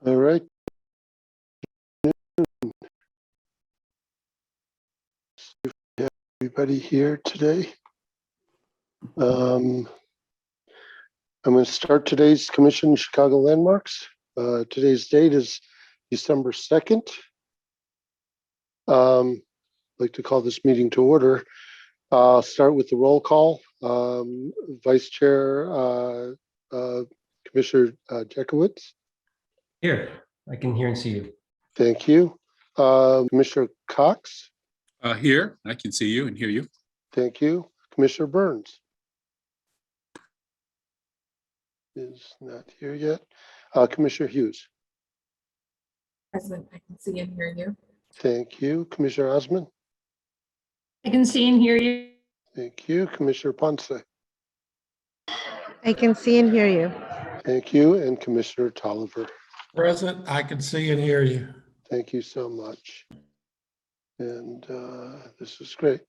All right. Everybody here today. I'm going to start today's Commission Chicago Landmarks. Today's date is December 2nd. I'd like to call this meeting to order. I'll start with the roll call. Vice Chair Commissioner Jekowitz. Here, I can hear and see you. Thank you. Commissioner Cox. Here, I can see you and hear you. Thank you. Commissioner Burns is not here yet. Commissioner Hughes. Present, I can see and hear you. Thank you. Commissioner Osmond. I can see and hear you. Thank you. Commissioner Ponce. I can see and hear you. Thank you. And Commissioner Tolliver. Present, I can see and hear you. Thank you so much. And this is great.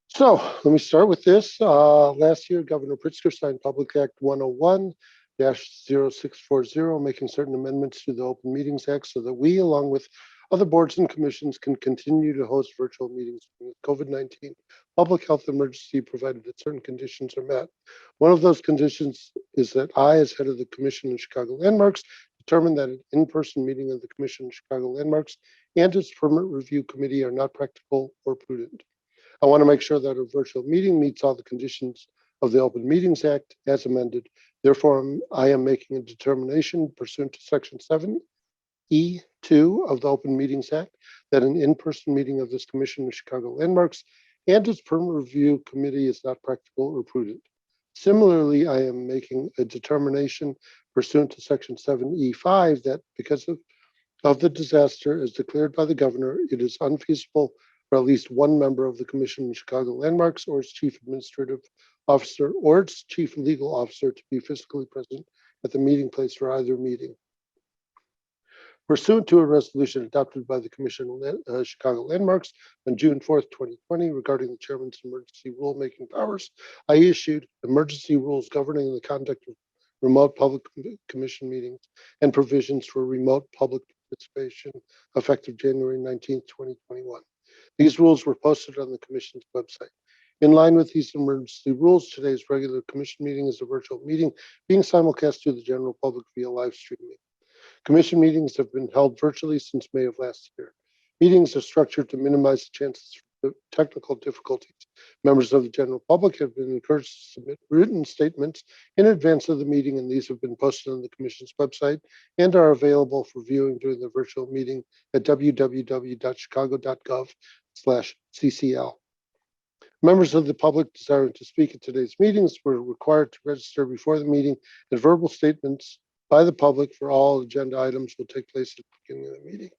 So let me start with this. Last year, Governor Pritzker signed Public Act 101-0640, making certain amendments to the Open Meetings Act so that we, along with other boards and commissions, can continue to host virtual meetings during the COVID-19 public health emergency, provided that certain conditions are met. One of those conditions is that I, as head of the Commission in Chicago Landmarks, determine that an in-person meeting of the Commission in Chicago Landmarks and its permit review committee are not practical or prudent. I want to make sure that a virtual meeting meets all the conditions of the Open Meetings Act as amended. Therefore, I am making a determination pursuant to Section 7E2 of the Open Meetings Act that an in-person meeting of this Commission in Chicago Landmarks and its permit review committee is not practical or prudent. Similarly, I am making a determination pursuant to Section 7E5 that because of the disaster as declared by the governor, it is unfeasible for at least one member of the Commission in Chicago Landmarks or its chief administrative officer or its chief legal officer to be physically present at the meeting place for either meeting. Pursuant to a resolution adopted by the Commission on Chicago Landmarks on June 4th, 2020, regarding the chairman's emergency rulemaking powers, I issued emergency rules governing the conduct of remote public commission meetings and provisions for remote public participation effective January 19th, 2021. These rules were posted on the Commission's website. In line with these emergency rules, today's regular Commission meeting is a virtual meeting being simulcast to the general public via live streaming. Commission meetings have been held virtually since May of last year. Meetings are structured to minimize the chances of technical difficulties. Members of the general public have been encouraged to submit written statements in advance of the meeting, and these have been posted on the Commission's website and are available for viewing during the virtual meeting at www.chicago.gov/CCL. Members of the public desiring to speak at today's meetings were required to register before the meeting, and verbal statements by the public for all agenda items will take place at the beginning of the meeting.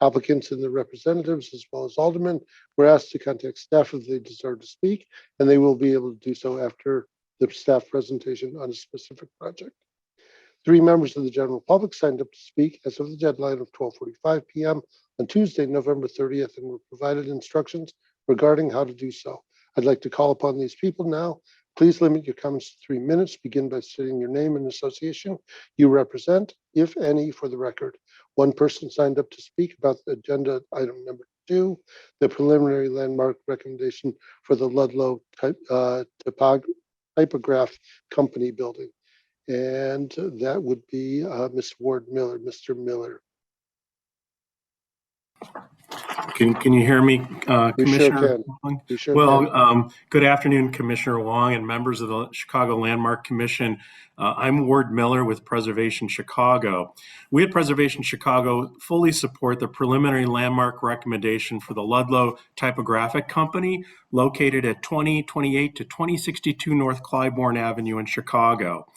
Applicants and their representatives, as well as aldermen, were asked to contact staff if they desire to speak, and they will be able to do so after the staff presentation on a specific project. 3 members of the general public signed up to speak as of the deadline of 12:45 p.m. on Tuesday, November 30th, and were provided instructions regarding how to do so. I'd like to call upon these people now. Please limit your comments to 3 minutes. Begin by stating your name and association you represent, if any, for the record. 1 person signed up to speak about the agenda item number 2, the preliminary landmark recommendation for the Ludlow Typograph Company building. And that would be Ms. Ward Miller, Mr. Miller. Can you hear me, Commissioner Wong? Good afternoon, Commissioner Wong and members of the Chicago Landmark Commission. I'm Ward Miller with Preservation Chicago. We at Preservation Chicago fully support the preliminary landmark recommendation for the Ludlow Typographic Company located at 2028 to 2062 North Clybourne Avenue in Chicago.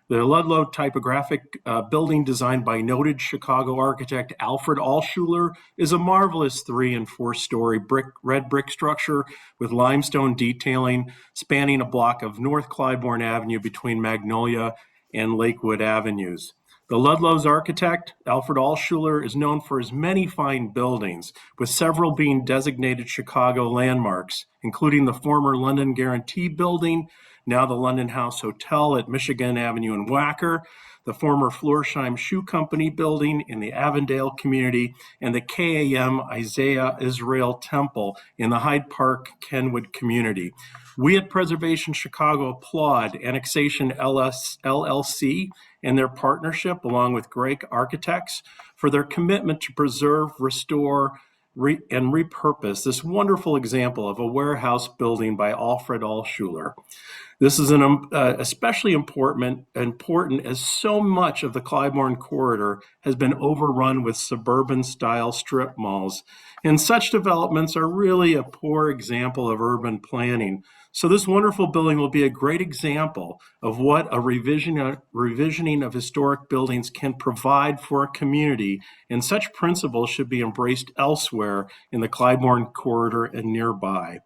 The Ludlow Typographic building, designed by noted Chicago architect Alfred Alschuler, is a marvelous 3- and 4-story red brick structure with limestone detailing spanning a block of North Clybourne Avenue between Magnolia and Lakewood Avenues. The Ludlow's architect, Alfred Alschuler, is known for his many fine buildings, with several being designated Chicago landmarks, including the former London Guarantee Building, now the London House Hotel at Michigan Avenue in Wacker, the former Florsheim Shoe Company building in the Avondale community, and the KAM Isaiah Israel Temple in the Hyde Park Kenwood community. We at Preservation Chicago applaud Annexation LLC and their partnership, along with Greg Architects, for their commitment to preserve, restore, and repurpose this wonderful example of a warehouse building by Alfred Alschuler. This is especially important as so much of the Clybourne corridor has been overrun with suburban-style strip malls, and such developments are really a poor example of urban planning. So this wonderful building will be a great example of what a revisioning of historic buildings can provide for a community, and such principles should be embraced elsewhere in the Clybourne corridor and nearby.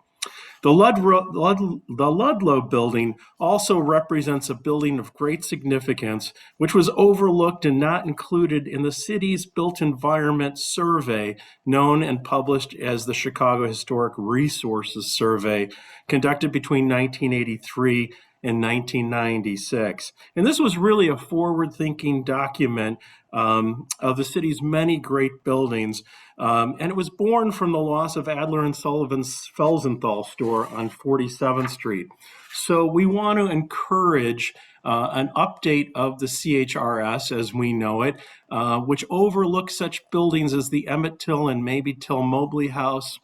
The Ludlow Building also represents a building of great significance, which was overlooked and not included in the city's built environment survey, known and published as the Chicago Historic Resources Survey, conducted between 1983 and 1996. And this was really a forward-thinking document of the city's many great buildings. And it was born from the loss of Adler and Sullivan's Felsenthal store on 47th Street. So we want to encourage an update of the CHRS as we know it, which overlooks such buildings as the Emmett Till and Maybe Till Mobley House,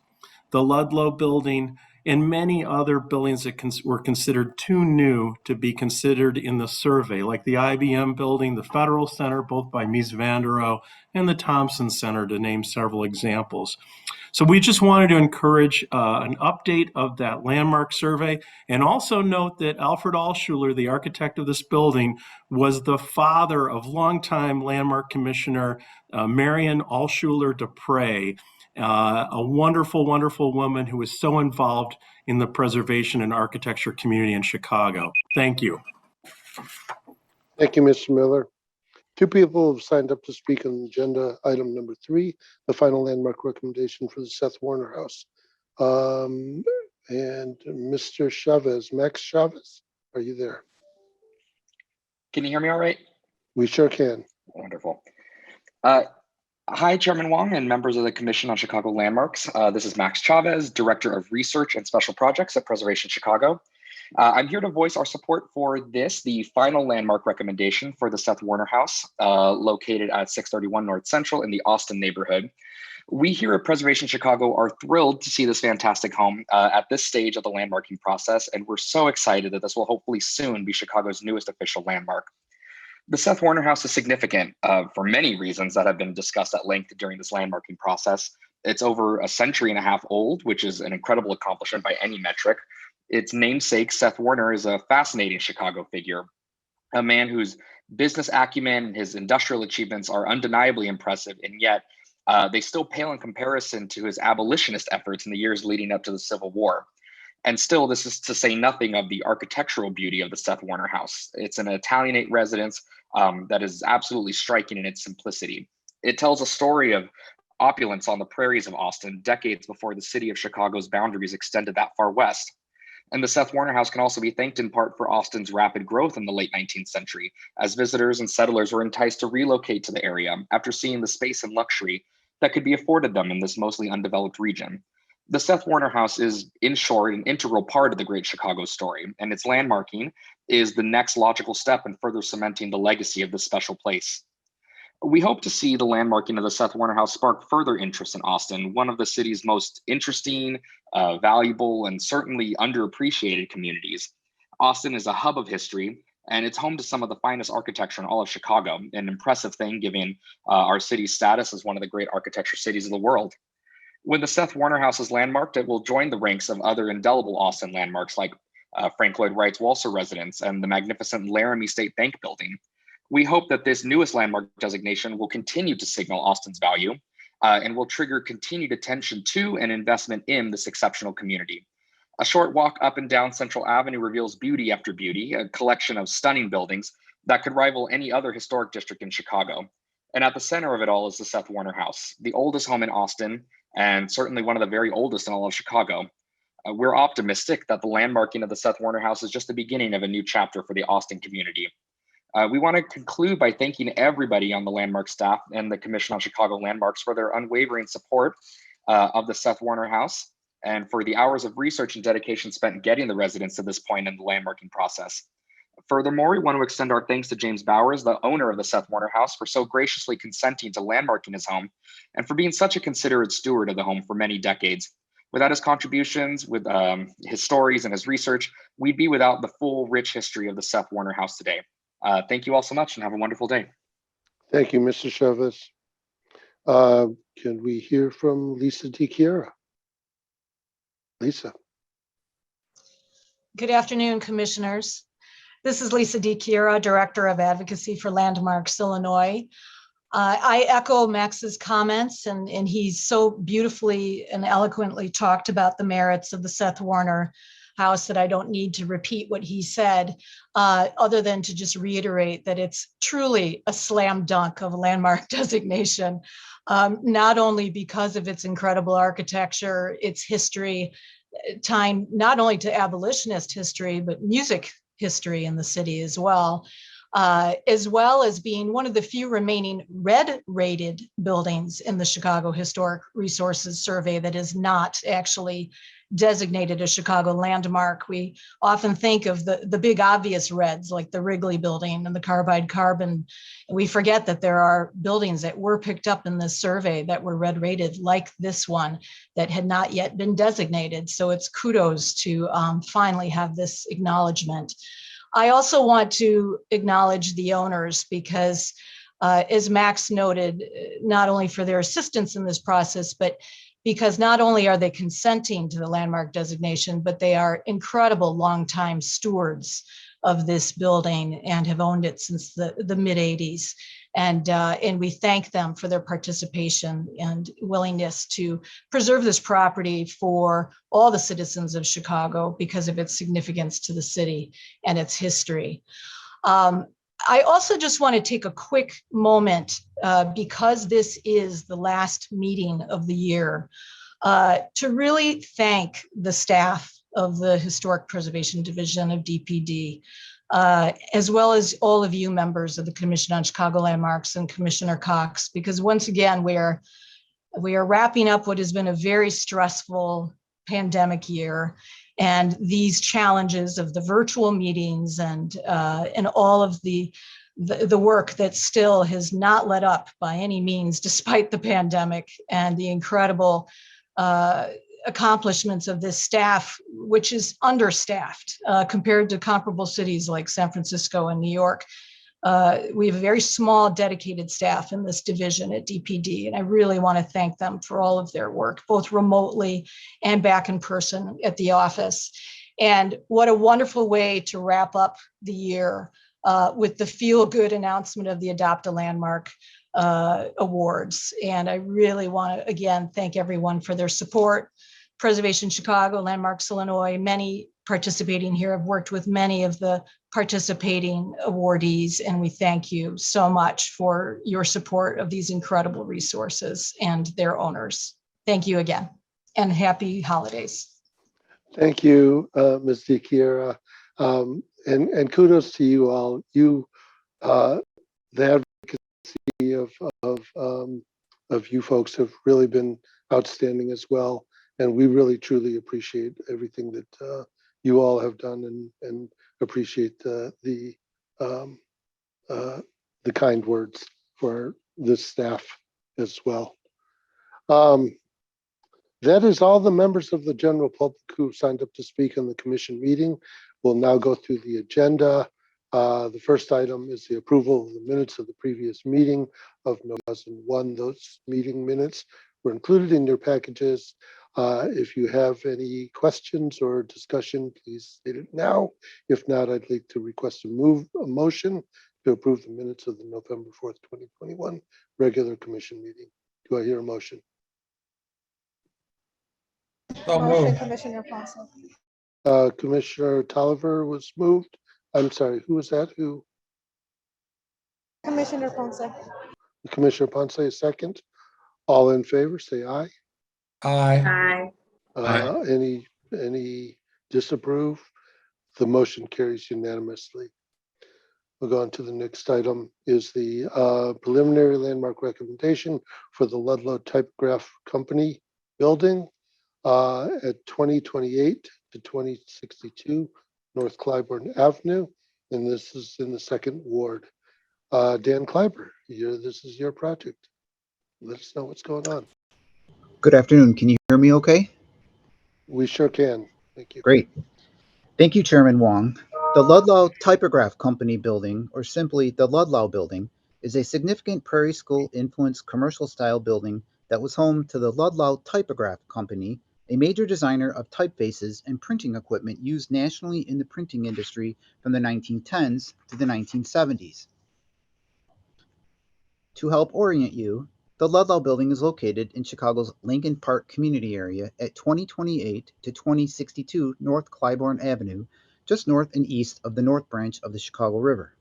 the Ludlow Building, and many other buildings that were considered too new to be considered in the survey, like the IBM building, the Federal Center, both by Mies van der Rohe, and the Thompson Center, to name several examples. So we just wanted to encourage an update of that landmark survey, and also note that Alfred Alschuler, the architect of this building, was the father of longtime landmark commissioner Marion Alschuler Dupre, a wonderful, wonderful woman who is so involved in the preservation and architecture community in Chicago. Thank you. Thank you, Mr. Miller. Two people have signed up to speak on agenda item number 3, the final landmark recommendation for the Seth Warner House. And Mr. Chavez, Max Chavez, are you there? Can you hear me all right? We sure can. Wonderful. Hi, Chairman Wong and members of the Commission on Chicago Landmarks. This is Max Chavez, Director of Research and Special Projects at Preservation Chicago. I'm here to voice our support for the final landmark recommendation for the Seth Warner House, located at 631 North Central in the Austin neighborhood. We here at Preservation Chicago are thrilled to see this fantastic home at this stage of the landmarking process, and we're so excited that this will hopefully soon be Chicago's newest official landmark. The Seth Warner House is significant for many reasons that have been discussed at length during this landmarking process. It's over a century and a half old, which is an incredible accomplishment by any metric. Its namesake, Seth Warner, is a fascinating Chicago figure, a man whose business acumen and his industrial achievements are undeniably impressive, and yet they still pale in comparison to his abolitionist efforts in the years leading up to the Civil War. And still, this is to say nothing of the architectural beauty of the Seth Warner House. It's an Italianate residence that is absolutely striking in its simplicity. It tells a story of opulence on the prairies of Austin, decades before the city of Chicago's boundaries extended that far west. And the Seth Warner House can also be thanked in part for Austin's rapid growth in the late 19th century, as visitors and settlers were enticed to relocate to the area after seeing the space and luxury that could be afforded them in this mostly undeveloped region. The Seth Warner House is, in short, an integral part of the Great Chicago story, and its landmarking is the next logical step in further cementing the legacy of this special place. We hope to see the landmarking of the Seth Warner House spark further interest in Austin, one of the city's most interesting, valuable, and certainly underappreciated communities. Austin is a hub of history, and it's home to some of the finest architecture in all of Chicago, an impressive thing given our city's status as one of the great architecture cities of the world. When the Seth Warner House is landmarked, it will join the ranks of other indelible Austin landmarks like Frank Lloyd Wright's Walser residence and the magnificent Laramie State Bank building. We hope that this newest landmark designation will continue to signal Austin's value and will trigger continued attention to and investment in this exceptional community. A short walk up and down Central Avenue reveals beauty after beauty, a collection of stunning buildings that could rival any other historic district in Chicago. And at the center of it all is the Seth Warner House, the oldest home in Austin, and certainly one of the very oldest in all of Chicago. We're optimistic that the landmarking of the Seth Warner House is just the beginning of a new chapter for the Austin community. We want to conclude by thanking everybody on the Landmark staff and the Commission on Chicago Landmarks for their unwavering support of the Seth Warner House and for the hours of research and dedication spent getting the residents to this point in the landmarking process. Furthermore, we want to extend our thanks to James Bowers, the owner of the Seth Warner House, for so graciously consenting to landmarking his home and for being such a considerate steward of the home for many decades. Without his contributions, with his stories and his research, we'd be without the full, rich history of the Seth Warner House today. Thank you all so much and have a wonderful day. Thank you, Mr. Chavez. Can we hear from Lisa DiChiara? Lisa. Good afternoon, commissioners. This is Lisa DiChiara, Director of Advocacy for Landmarks, Illinois. I echo Max's comments, and he's so beautifully and eloquently talked about the merits of the Seth Warner House that I don't need to repeat what he said, other than to just reiterate that it's truly a slam dunk of a landmark designation, not only because of its incredible architecture, its history, time not only to abolitionist history, but music history in the city as well as being one of the few remaining red-rated buildings in the Chicago Historic Resources Survey that is not actually designated a Chicago landmark. We often think of the big obvious reds like the Wrigley Building and the Carbide Carbon. And we forget that there are buildings that were picked up in this survey that were red rated, like this one, that had not yet been designated. So it's kudos to finally have this acknowledgement. I also want to acknowledge the owners because as Max noted, not only for their assistance in this process, but because not only are they consenting to the landmark designation, but they are incredible longtime stewards of this building and have owned it since the mid 80s. And we thank them for their participation and willingness to preserve this property for all the citizens of Chicago because of its significance to the city and its history. I also just want to take a quick moment because this is the last meeting of the year to really thank the staff of the Historic Preservation Division of DPD, as well as all of you members of the Commission on Chicago Landmarks and Commissioner Cox, because once again, we are wrapping up what has been a very stressful pandemic year. And these challenges of the virtual meetings and all of the work that still has not let up by any means, despite the pandemic and the incredible accomplishments of this staff, which is understaffed compared to comparable cities like San Francisco and New York. We have a very small dedicated staff in this division at DPD, and I really want to thank them for all of their work, both remotely and back in person at the office. And what a wonderful way to wrap up the year with the feel-good announcement of the Adopt a Landmark awards. And I really want to, again, thank everyone for their support. Preservation Chicago, Landmarks Illinois, many participating here have worked with many of the participating awardees, and we thank you so much for your support of these incredible resources and their owners. Thank you again, and happy holidays. Thank you, Ms. DiChiara, and kudos to you all. You, the advocacy of you folks have really been outstanding as well, and we really truly appreciate everything that you all have done, and appreciate the kind words for the staff as well. That is all the members of the general public who signed up to speak on the commission meeting. We'll now go through the agenda. The first item is the approval of the minutes of the previous meeting of November 2001. Those meeting minutes were included in your packages. If you have any questions or discussion, please state it now. If not, I'd like to request a motion to approve the minutes of the November 4th, 2021 regular commission meeting. Do I hear a motion? So Motion, moved. Commissioner Ponce. Commissioner Tolliver was moved. I'm sorry, who was that? Who? Commissioner Ponce. Commissioner Ponce, a second. All in favor, say aye. Aye. Aye. Any disapprove? The motion carries unanimously. We'll go on to the next item is the preliminary landmark recommendation for the Ludlow Typograph Company building at 2028 to 2062 North Clybourne Avenue. And this is in the second ward. Dan Kleiber, this is your project. Let us know what's going on. Good afternoon. Can you hear me okay? We sure can. Thank you. Great. Thank you, Chairman Wong. The Ludlow Typograph Company building, or simply the Ludlow Building, is a significant Prairie School-influenced commercial-style building that was home to the Ludlow Typograph Company, a major designer of typefaces and printing equipment used nationally in the printing industry from the 1910s to the 1970s. To help orient you, the Ludlow Building is located in Chicago's Lincoln Park community area at 2028 to 2062 North Clybourne Avenue, just north and east of the North Branch of the Chicago River.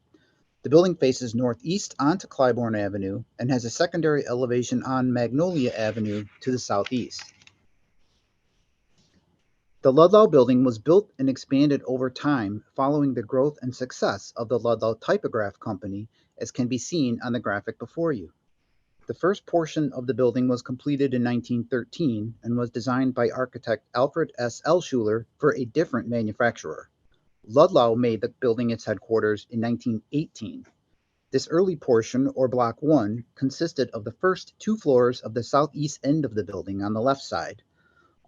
The building faces northeast onto Clybourne Avenue and has a secondary elevation on Magnolia Avenue to the southeast. The Ludlow Building was built and expanded over time following the growth and success of the Ludlow Typograph Company, as can be seen on the graphic before you. The first portion of the building was completed in 1913 and was designed by architect Alfred S. Elschuler for a different manufacturer. Ludlow made the building its headquarters in 1918. This early portion, or Block 1, consisted of the first 2 floors of the southeast end of the building on the left side.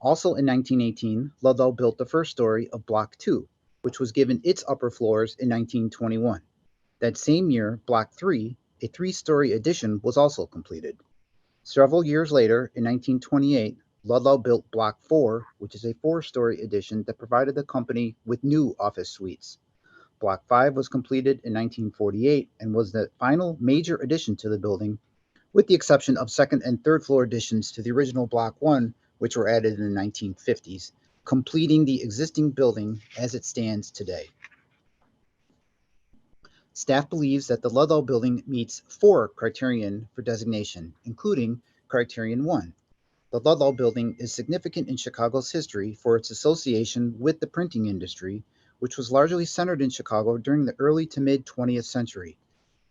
Also in 1918, Ludlow built the first story of Block 2, which was given its upper floors in 1921. That same year, Block 3, a 3-story addition, was also completed. Several years later, in 1928, Ludlow built Block 4, which is a 4-story addition that provided the company with new office suites. Block 5 was completed in 1948 and was the final major addition to the building, with the exception of second and third floor additions to the original Block 1, which were added in the 1950s, completing the existing building as it stands today. Staff believes that the Ludlow Building meets 4 criterion for designation, including Criterion 1. The Ludlow Building is significant in Chicago's history for its association with the printing industry, which was largely centered in Chicago during the early to mid-20th century.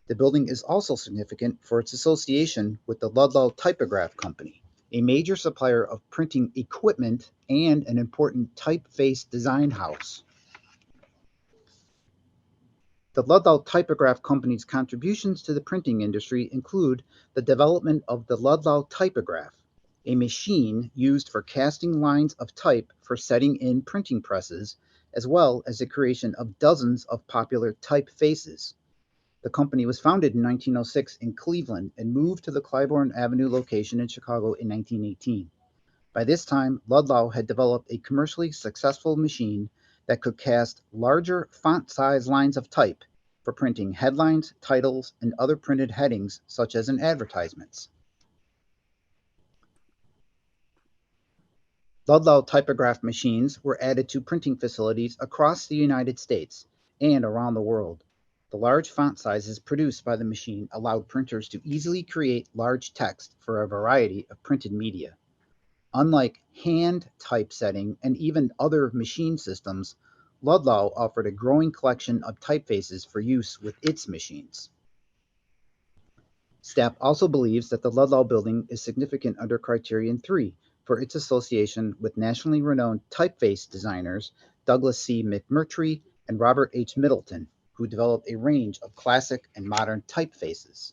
The building is also significant for its association with the Ludlow Typograph Company, a major supplier of printing equipment and an important typeface design house. The Ludlow Typograph Company's contributions to the printing industry include the development of the Ludlow Typograph, a machine used for casting lines of type for setting in printing presses, as well as the creation of dozens of popular typefaces. The company was founded in 1906 in Cleveland and moved to the Clybourne Avenue location in Chicago in 1918. By this time, Ludlow had developed a commercially successful machine that could cast larger font size lines of type for printing headlines, titles, and other printed headings, such as in advertisements. Ludlow typograph machines were added to printing facilities across the United States and around the world. The large font sizes produced by the machine allowed printers to easily create large text for a variety of printed media. Unlike hand typesetting and even other machine systems, Ludlow offered a growing collection of typefaces for use with its machines. Staff also believes that the Ludlow Building is significant under Criterion 3 for its association with nationally renowned typeface designers Douglas C. McMurtry and Robert H. Middleton, who developed a range of classic and modern typefaces.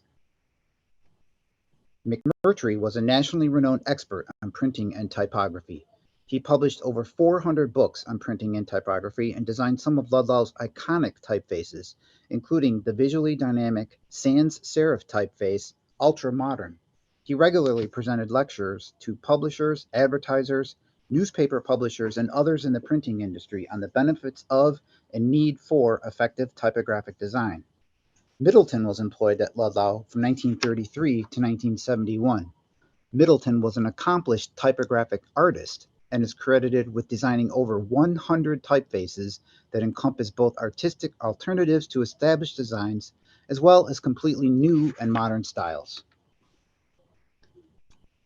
McMurtry was a nationally renowned expert on printing and typography. He published over 400 books on printing and typography and designed some of Ludlow's iconic typefaces, including the visually dynamic sans serif typeface, Ultra Modern. He regularly presented lectures to publishers, advertisers, newspaper publishers, and others in the printing industry on the benefits of and need for effective typographic design. Middleton was employed at Ludlow from 1933 to 1971. Middleton was an accomplished typographic artist and is credited with designing over 100 typefaces that encompass both artistic alternatives to established designs as well as completely new and modern styles.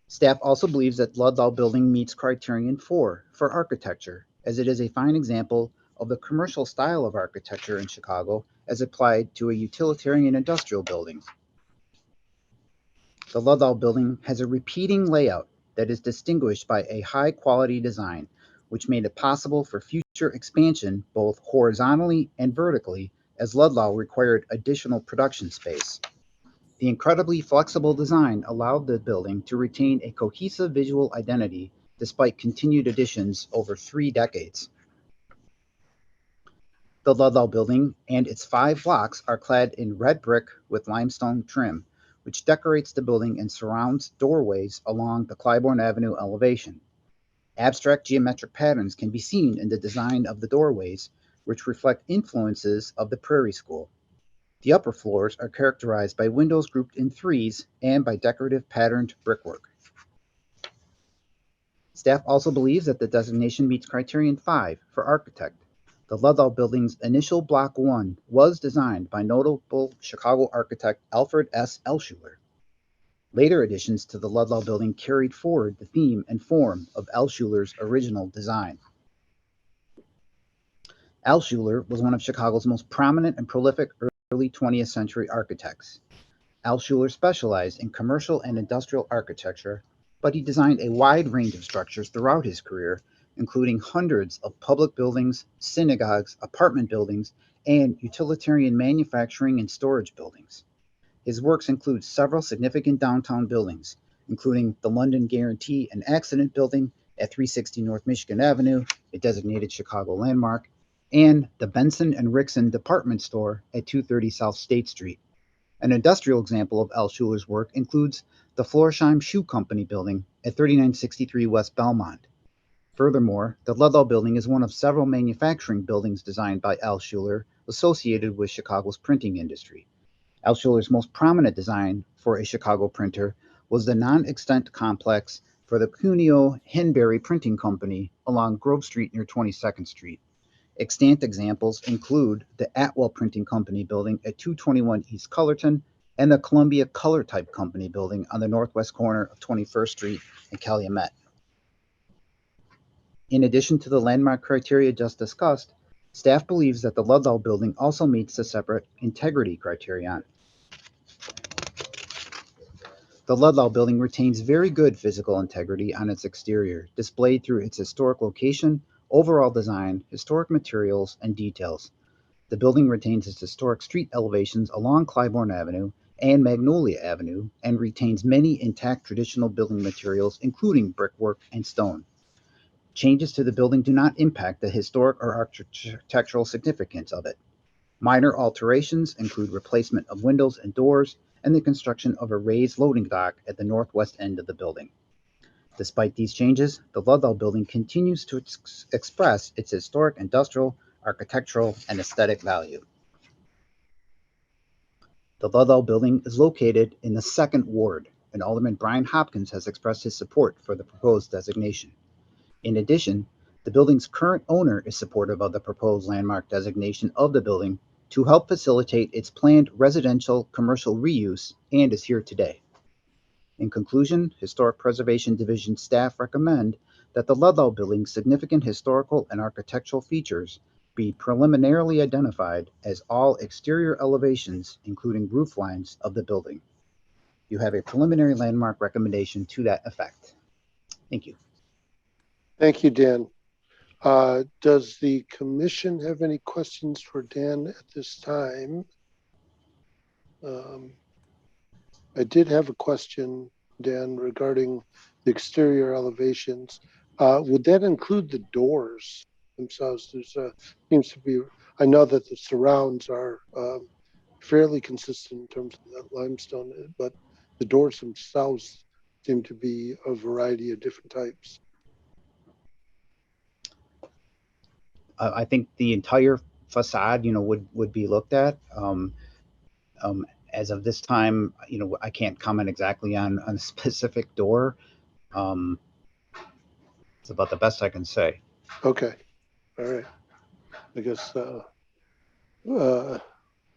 Staff also believes that Ludlow Building meets Criterion 4 for architecture, as it is a fine example of the commercial style of architecture in Chicago as applied to a utilitarian industrial building. The Ludlow Building has a repeating layout that is distinguished by a high-quality design, which made it possible for future expansion both horizontally and vertically, as Ludlow required additional production space. The incredibly flexible design allowed the building to retain a cohesive visual identity despite continued additions over 3 decades. The Ludlow Building and its 5 blocks are clad in red brick with limestone trim, which decorates the building and surrounds doorways along the Clybourne Avenue elevation. Abstract geometric patterns can be seen in the design of the doorways, which reflect influences of the Prairie School. The upper floors are characterized by windows grouped in threes and by decorative patterned brickwork. Staff also believes that the designation meets Criterion 5 for architect. The Ludlow Building's initial Block 1 was designed by notable Chicago architect Alfred S. Alschuler. Later additions to the Ludlow Building carried forward the theme and form of Alschuler's original design. Alschuler was one of Chicago's most prominent and prolific early 20th century architects. Alschuler specialized in commercial and industrial architecture, but he designed a wide range of structures throughout his career, including hundreds of public buildings, synagogues, apartment buildings, and utilitarian manufacturing and storage buildings. His works include several significant downtown buildings, including the London Guarantee and Accident Building at 360 North Michigan Avenue, a designated Chicago landmark, and the Benson and Rickson department store at 230 South State Street. An industrial example of Alschuler's work includes the Florsheim Shoe Company building at 3963 West Belmont. Furthermore, the Ludlow Building is one of several manufacturing buildings designed by Alschuler associated with Chicago's printing industry. Alschuler's most prominent design for a Chicago printer was the non-extant complex for the Cuneo Henberry Printing Company along Grove Street near 22nd Street. Extant examples include the Atwell Printing Company building at 221 East Cullerton and the Columbia Color Type Company building on the northwest corner of 21st Street and Calumet. In addition to the landmark criteria just discussed, staff believes that the Ludlow Building also meets the separate integrity criterion. The Ludlow Building retains very good physical integrity on its exterior, displayed through its historic location, overall design, historic materials, and details. The building retains its historic street elevations along Clybourne Avenue and Magnolia Avenue and retains many intact traditional building materials, including brickwork and stone. Changes to the building do not impact the historic or architectural significance of it. Minor alterations include replacement of windows and doors and the construction of a raised loading dock at the northwest end of the building. Despite these changes, the Ludlow Building continues to express its historic industrial, architectural, and aesthetic value. The Ludlow Building is located in the 2nd Ward, and Alderman Brian Hopkins has expressed his support for the proposed designation. In addition, the building's current owner is supportive of the proposed landmark designation of the building to help facilitate its planned residential commercial reuse and is here today. In conclusion, Historic Preservation Division staff recommend that the Ludlow Building's significant historical and architectural features be preliminarily identified as all exterior elevations, including roof lines of the building. You have a preliminary landmark recommendation to that effect. Thank you. Thank you, Dan. Does the commission have any questions for Dan at this time? I did have a question, Dan, regarding the exterior elevations. Would that include the doors themselves? There's seems to be, I know that the surrounds are fairly consistent in terms of that limestone, but the doors themselves seem to be a variety of different types. I think the entire facade, would be looked at. As of this time, I can't comment exactly on a specific door. It's about the best I can say. Okay, all right. I guess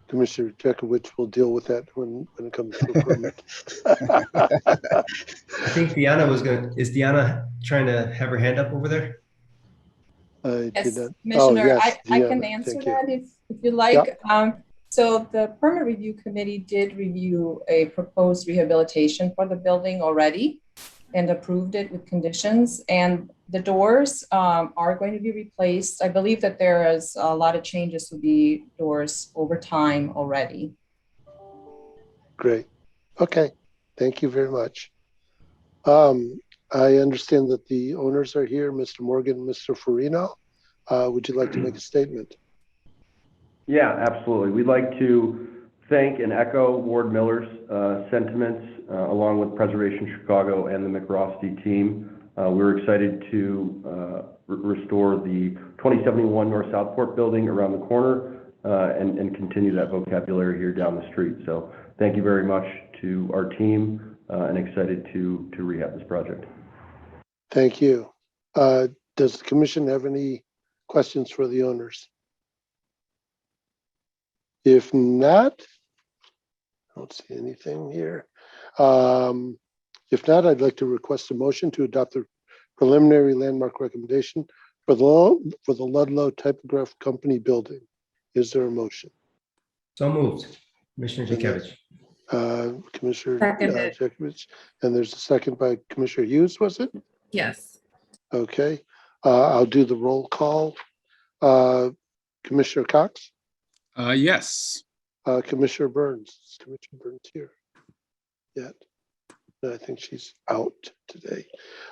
Commissioner Jekowicz will deal with that when it comes to a permit. I think Deanna is Deanna trying to have her hand up over there? Yes, Commissioner, Commissioner, yes, I Deanna, can answer thank you. that if you like. Yep. So the permit review committee did review a proposed rehabilitation for the building already and approved it with conditions. And the doors are going to be replaced. I believe that there is a lot of changes to the doors over time already. Great. Okay. Thank you very much. I understand that the owners are here, Mr. Morgan, Mr. Farino. Would you like to make a statement? Yeah, absolutely. We'd like to thank and echo Ward Miller's sentiments, along with Preservation Chicago and the McRosty team. We're excited to restore the 2071 North Southport building around the corner and continue that vocabulary here down the street. So thank you very much to our team and excited to rehab this project. Thank you. Does the commission have any questions for the owners? If not, I don't see anything here. If not, I'd like to request a motion to adopt the preliminary landmark recommendation for the Ludlow Typograph Company building. Is there a motion? So moved. Commissioner Jakevich. Commissioner Seconded. Jakevich, and there's a second by Commissioner Hughes, was it? Yes. Okay, I'll do the roll call. Commissioner Cox? Yes. Commissioner Burns? Is Commissioner Burns here yet? No, I think she's out today.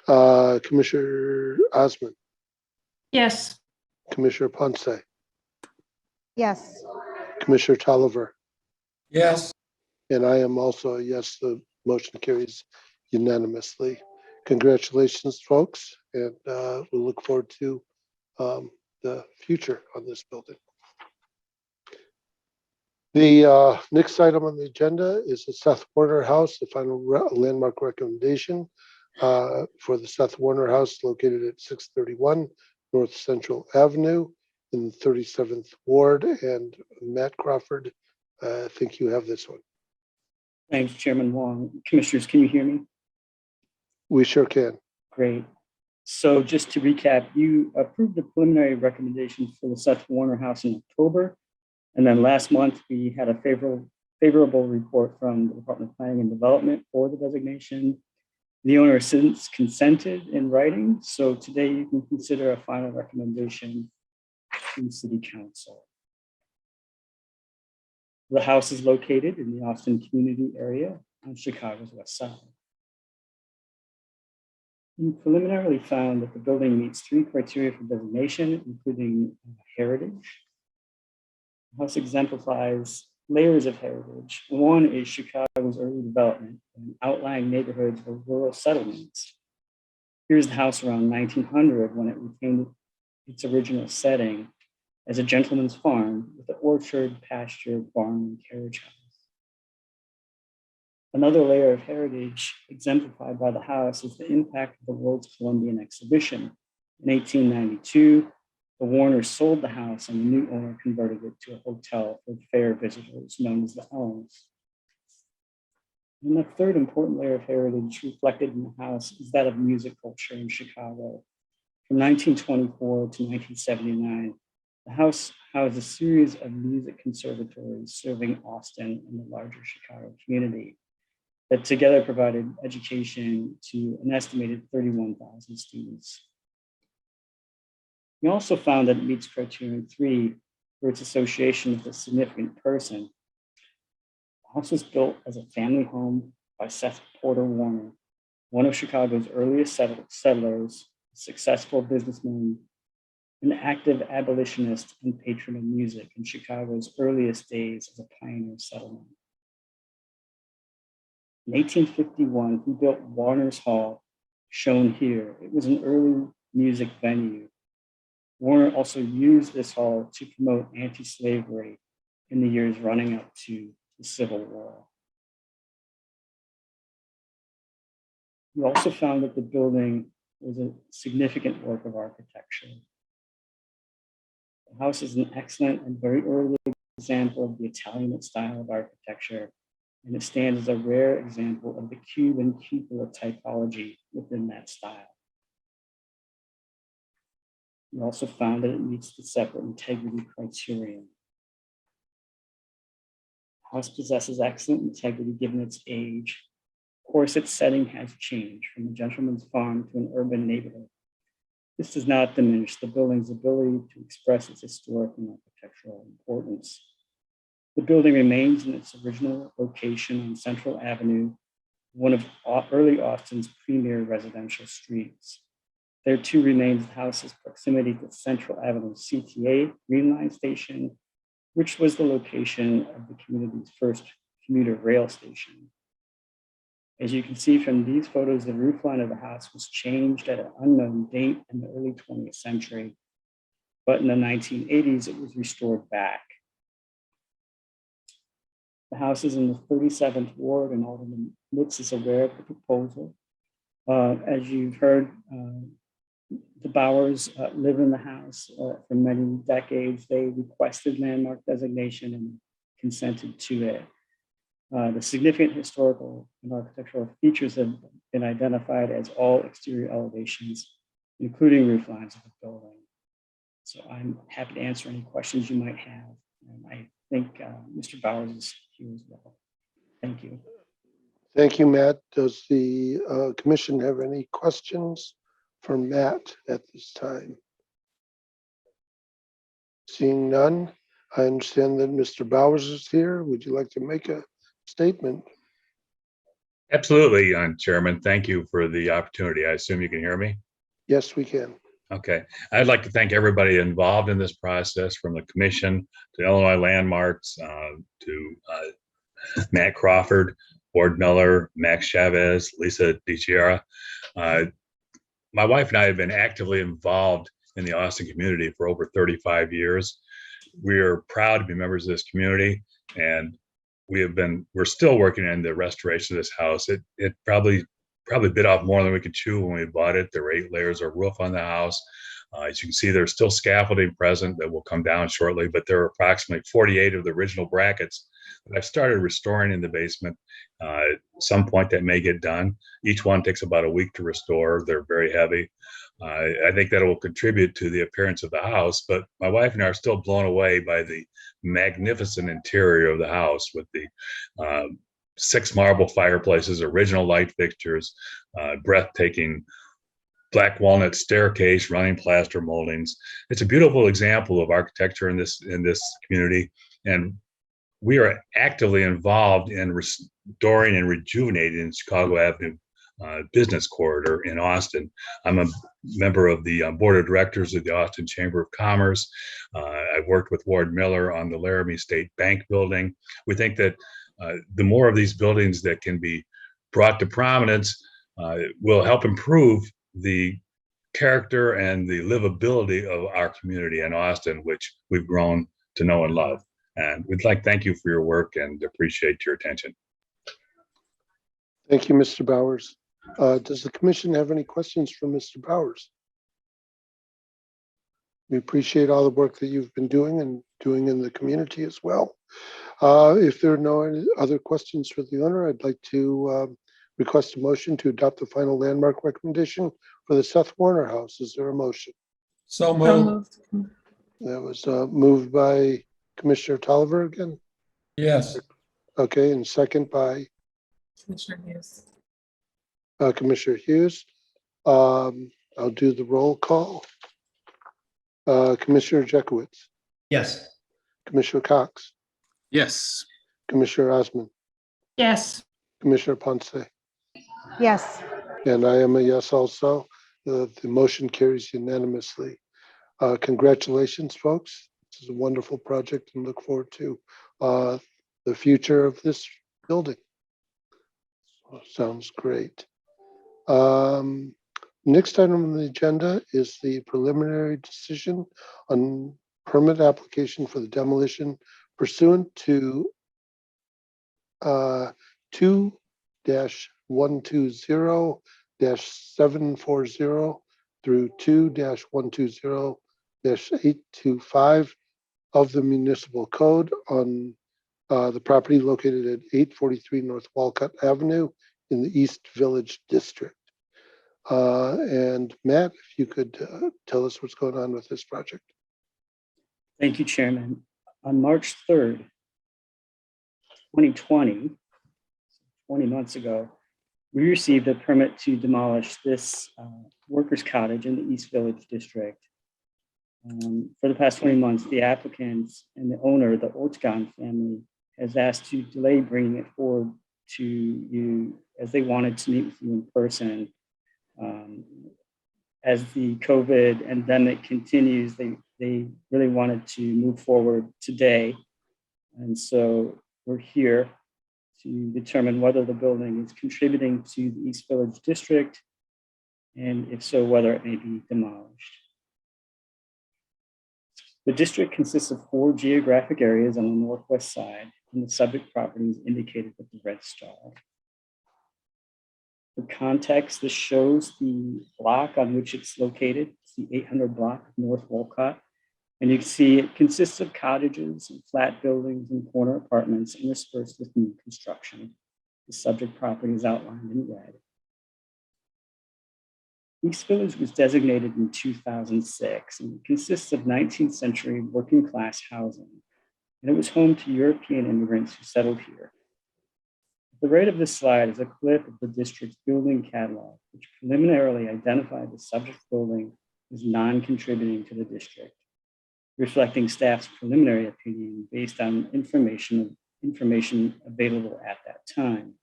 Commissioner Osmond? Yes. Commissioner Ponce? Yes. Commissioner Tolliver? Yes. And I am also a yes. The motion carries unanimously. Congratulations, folks, and we'll look forward to the future on this building. The next item on the agenda is the Seth Warner House, the final landmark recommendation for the Seth Warner House located at 631 North Central Avenue in the 37th Ward. And Matt Crawford, I think you have this one. Thanks, Chairman Wong. Commissioners, can you hear me? We sure can. Great. So just to recap, you approved the preliminary recommendation for the Seth Warner House in October. And then last month, we had a favorable report from the Department of Planning and Development for the designation. The owner has since consented in writing. So today you can consider a final recommendation to City Council. The house is located in the Austin community area on Chicago's west side. You preliminarily found that the building meets 3 criteria for designation, including heritage. The house exemplifies layers of heritage. One is Chicago's early development and outlying neighborhoods of rural settlements. Here's the house around 1900 when it retained its original setting as a gentleman's farm with an orchard, pasture, barn, and carriage house. Another layer of heritage exemplified by the house is the impact of the World's Columbian Exhibition. In 1892, the Warners sold the house and the new owner converted it to a hotel for fair visitors known as the Elms. And the third important layer of heritage reflected in the house is that of music culture in Chicago. From 1924 to 1979, the house housed a series of music conservatories serving Austin and the larger Chicago community that together provided education to an estimated 31,000 students. We also found that it meets Criterion 3 for its association with a significant person. The house was built as a family home by Seth Porter Warner, one of Chicago's earliest settlers, a successful businessman, an active abolitionist and patron of music in Chicago's earliest days as a pioneer settlement. In 1851, he built Warner's Hall, shown here. It was an early music venue. Warner also used this hall to promote anti-slavery in the years running up to the Civil War. We also found that the building was a significant work of architecture. The house is an excellent and very early example of the Italian style of architecture, and it stands as a rare example of the cube and cupola typology within that style. We also found that it meets the separate integrity criterion. house possesses excellent integrity given its age. Of course, its setting has changed from a gentleman's farm to an urban neighborhood. This does not diminish the building's ability to express its historic and architectural importance. The building remains in its original location on Central Avenue, one of early Austin's premier residential streets. There too remains the house's proximity to Central Avenue CTA Green Line station, which was the location of the community's first commuter rail station. As you can see from these photos, the roofline of the house was changed at an unknown date in the early 20th century, but in the 1980s, it was restored back. The house is in the 37th Ward, and Alderman Litz is aware of the proposal. As you've heard, the Bowers live in the house for many decades. They requested landmark designation and consented to it. The significant historical and architectural features have been identified as all exterior elevations, including roof lines of the building. So I'm happy to answer any questions you might have. And I think Mr. Bowers is here as well. Thank you. Thank you, Matt. Does the commission have any questions for Matt at this time? Seeing none, I understand that Mr. Bowers is here. Would you like to make a statement? Absolutely, Chairman. Thank you for the opportunity. I assume you can hear me? Yes, we can. Okay. I'd like to thank everybody involved in this process, from the commission to Illinois Landmarks, to Matt Crawford, Ward Miller, Max Chavez, Lisa DiChiara. My wife and I have been actively involved in the Austin community for over 35 years. We are proud to be members of this community, and we're still working on the restoration of this house. It probably bit off more than we could chew when we bought it. There were 8 layers of roof on the house. As you can see, there's still scaffolding present that will come down shortly, but there are approximately 48 of the original brackets that I've started restoring in the basement. At some point that may get done. Each one takes about a week to restore. They're very heavy. I think that will contribute to the appearance of the house, but my wife and I are still blown away by the magnificent interior of the house with the 6 marble fireplaces, original light fixtures, breathtaking black walnut staircase, running plaster moldings. It's a beautiful example of architecture in this community, and we are actively involved in restoring and rejuvenating Chicago Avenue business corridor in Austin. I'm a member of the board of directors of the Austin Chamber of Commerce. I've worked with Ward Miller on the Laramie State Bank building. We think that the more of these buildings that can be brought to prominence will help improve the character and the livability of our community in Austin, which we've grown to know and love. And we'd like to thank you for your work and appreciate your attention. Thank you, Mr. Bowers. Does the commission have any questions for Mr. Bowers? We appreciate all the work that you've been doing and doing in the community as well. If there are no other questions for the owner, I'd like to request a motion to adopt the final landmark recommendation for the Seth Warner House. Is there a motion? So moved. That was moved by Commissioner Tolliver again? Yes. Okay, and second by Commissioner Hughes. Commissioner Hughes. I'll do the roll call. Commissioner Jekowitz, Yes. Commissioner Cox, Yes. Commissioner Osmond, Yes. Commissioner Ponce, Yes. and I am a yes also. The motion carries unanimously. Congratulations, folks. This is a wonderful project and look forward to the future of this building. Sounds great. Next item on the agenda is the preliminary decision on permit application for the demolition pursuant to 2-120-740 through 2-120-825 of the municipal code on the property located at 843 North Wolcott Avenue in the East Village District. And Matt, if you could tell us what's going on with this project. Thank you, Chairman. On March 3rd, 2020, 20 months ago, we received a permit to demolish this workers' cottage in the East Village district. For the past 20 months, the applicants and the owner, the Ortgan family, has asked to delay bringing it forward to you as they wanted to meet with you in person. As the COVID endemic continues, they really wanted to move forward today. And so we're here to determine whether the building is contributing to the East Village district, and if so, whether it may be demolished. The district consists of 4 geographic areas on the northwest side, and the subject property is indicated with the red star. For context, this shows the block on which it's located. It's the 800 block of North Wolcott. And you can see it consists of cottages and flat buildings and corner apartments interspersed with new construction. The subject property is outlined in red. East Village was designated in 2006 and consists of 19th century working class housing. And it was home to European immigrants who settled here. The right of this slide is a clip of the district's building catalog, which preliminarily identified the subject building as non-contributing to the district, reflecting staff's preliminary opinion based on information available at that time.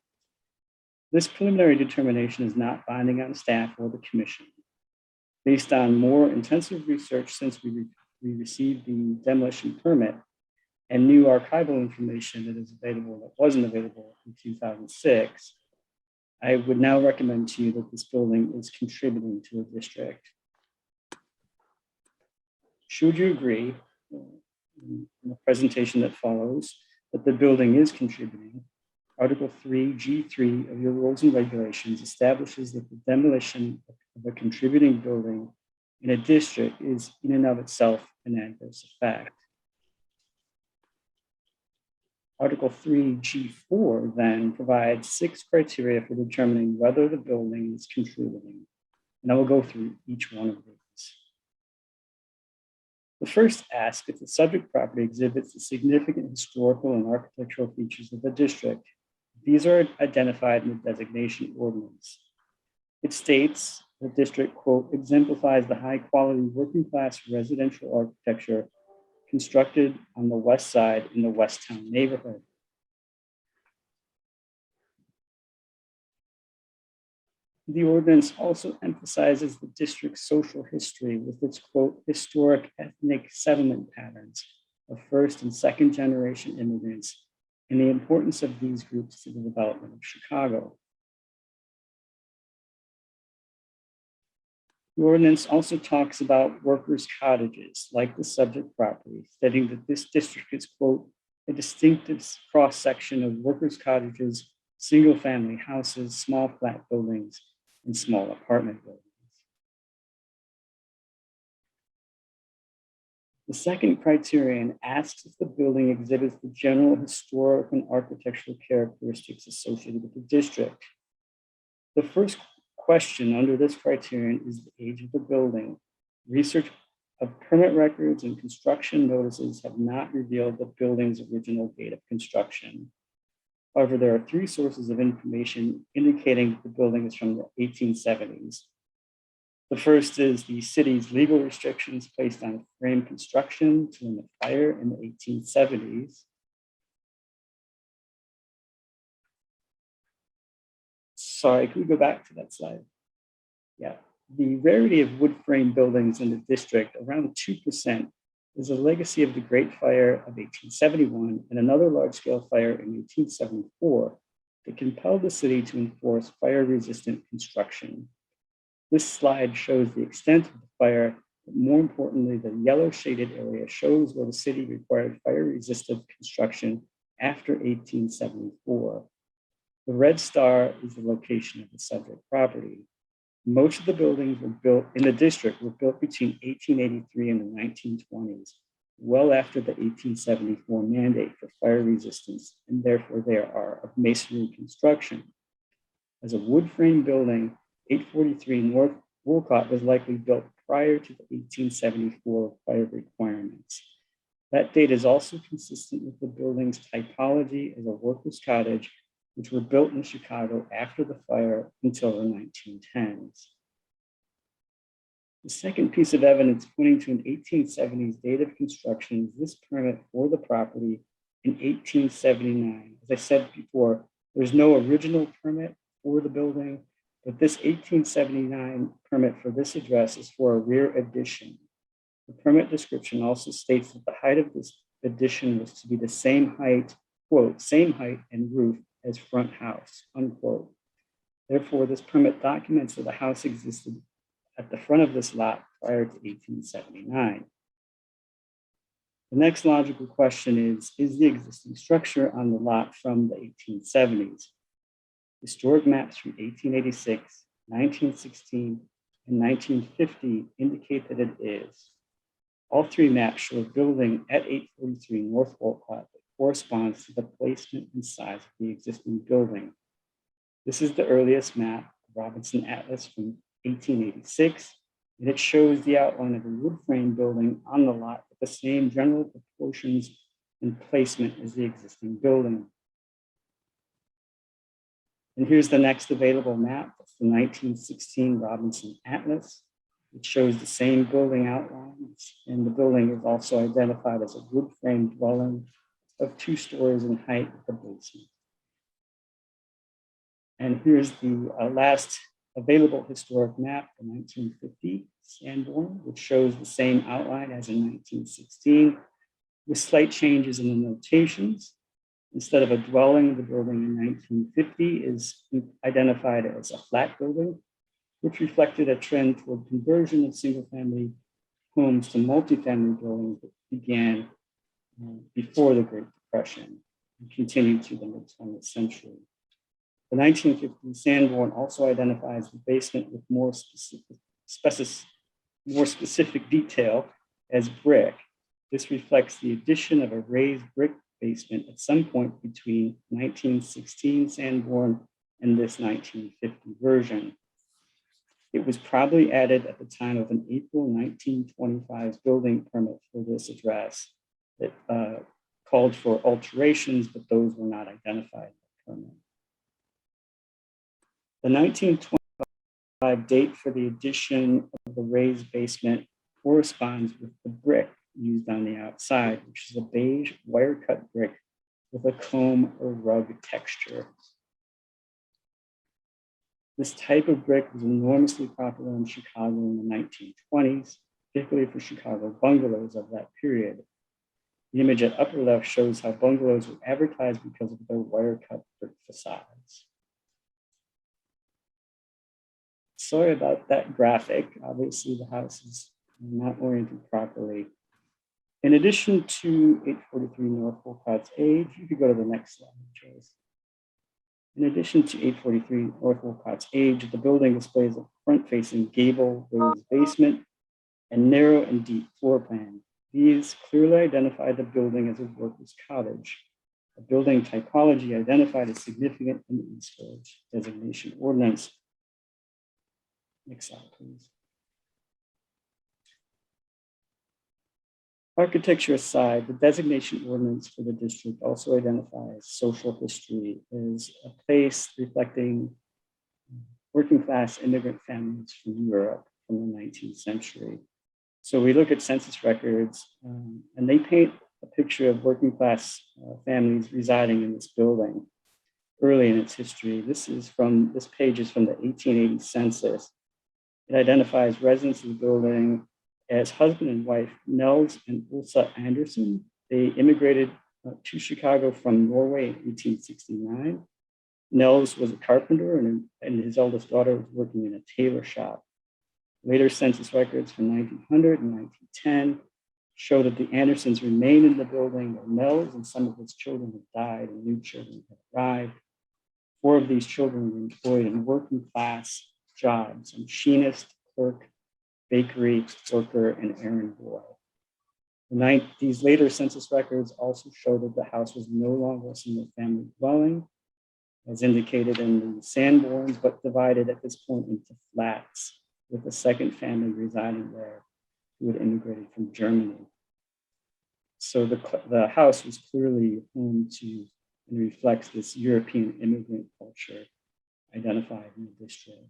This preliminary determination is not binding on staff or the commission. Based on more intensive research since we received the demolition permit, and new archival information that wasn't available in 2006, I would now recommend to you that this building is contributing to the district. Should you agree in the presentation that follows that the building is contributing, Article 3, G3 of your rules and regulations establishes that the demolition of a contributing building in a district is in and of itself an adverse effect. Article 3, G4 then provides 6 criteria for determining whether the building is contributing. And I will go through each one of these. The first asks if the subject property exhibits the significant historical and architectural features of the district. These are identified in the designation ordinance. It states the district, quote, exemplifies the high quality working class residential architecture constructed on the west side in the West Town neighborhood. The ordinance also emphasizes the district's social history with its, quote, historic ethnic settlement patterns of first and second generation immigrants and the importance of these groups to the development of Chicago. The ordinance also talks about workers' cottages, like the subject property, stating that this district is, quote, a distinctive cross-section of workers' cottages, single-family houses, small flat buildings, and small apartment buildings. The second criterion asks if the building exhibits the general historic and architectural characteristics associated with the district. The first question under this criterion is the age of the building. Research of permit records and construction notices have not revealed the building's original date of construction. However, there are 3 sources of information indicating that the building is from the 1870s. The first is the city's legal restrictions placed on frame construction to limit fire in the 1870s. Sorry, can we go back to that slide? Yeah, the rarity of wood frame buildings in the district, around 2%, is a legacy of the Great Fire of 1871 and another large-scale fire in 1874 that compelled the city to enforce fire-resistant construction. This slide shows the extent of the fire, but more importantly, the yellow shaded area shows where the city required fire-resistant construction after 1874. The red star is the location of the subject property. Most of the buildings were built in the district were built between 1883 and the 1920s, well after the 1874 mandate for fire resistance, and therefore they are of masonry construction. As a wood frame building, 843 North Wolcott was likely built prior to the 1874 fire requirements. That date is also consistent with the building's typology as a workers' cottage, which were built in Chicago after the fire until the 1910s. The second piece of evidence pointing to an 1870s date of construction is this permit for the property in 1879. As I said before, there's no original permit for the building, but this 1879 permit for this address is for a rear addition. The permit description also states that the height of this addition was to be the same height, quote, same height and roof as front house, unquote. Therefore, this permit documents that the house existed at the front of this lot prior to 1879. The next logical question is the existing structure on the lot from the 1870s? Historic maps from 1886, 1916, and 1950 indicate that it is. All three maps show a building at 843 North Wolcott that corresponds to the placement and size of the existing building. This is the earliest map, Robinson Atlas from 1886, and it shows the outline of a wood frame building on the lot with the same general proportions and placement as the existing building. And here's the next available map. It's the 1916 Robinson Atlas. It shows the same building outlines, and the building is also identified as a wood frame dwelling of 2 stories in height with the basement. And here's the last available historic map, the 1950 Sanborn, which shows the same outline as in 1916, with slight changes in the notations. Instead of a dwelling, the building in 1950 is identified as a flat building, which reflected a trend toward conversion of single-family homes to multifamily buildings that began before the Great Depression and continued through the mid-20th century. The 1950 Sanborn also identifies the basement with more specific detail as brick. This reflects the addition of a raised brick basement at some point between 1916 Sanborn and this 1950 version. It was probably added at the time of an April 1925 building permit for this address that called for alterations, but those were not identified in the permit. The 1925 date for the addition of the raised basement corresponds with the brick used on the outside, which is a beige wire-cut brick with a comb or rug texture. This type of brick was enormously popular in Chicago in the 1920s, particularly for Chicago bungalows of that period. The image at upper left shows how bungalows were advertised because of their wire-cut brick facades. Sorry about that graphic. Obviously, the house is not oriented properly. In addition to 843 North Wolcott's age, you could go to the next slide, Joyce. In addition to 843 North Wolcott's age, the building displays a front-facing gable, raised basement, and narrow and deep floor plan. These clearly identify the building as a workers' cottage. A building typology identified as significant in the East Village designation ordinance. Next slide, please. Architecture aside, the designation ordinance for the district also identifies social history as a place reflecting working class immigrant families from Europe from the 19th century. So we look at census records and they paint a picture of working class families residing in this building early in its history. This page is from the 1880 census. It identifies residents of the building as husband and wife Nels and Ulsa Anderson. They immigrated to Chicago from Norway in 1869. Nels was a carpenter and his eldest daughter was working in a tailor shop. Later census records from 1900 and 1910 show that the Andersons remained in the building where Nels and some of his children had died and new children had arrived. 4 of these children were employed in working class jobs: machinist, clerk, bakery worker, and errand boy. These later census records also show that the house was no longer a single family dwelling, as indicated in the Sanborns, but divided at this point into flats, with a second family residing there who had immigrated from Germany. So the house was clearly home to and reflects this European immigrant culture identified in the district.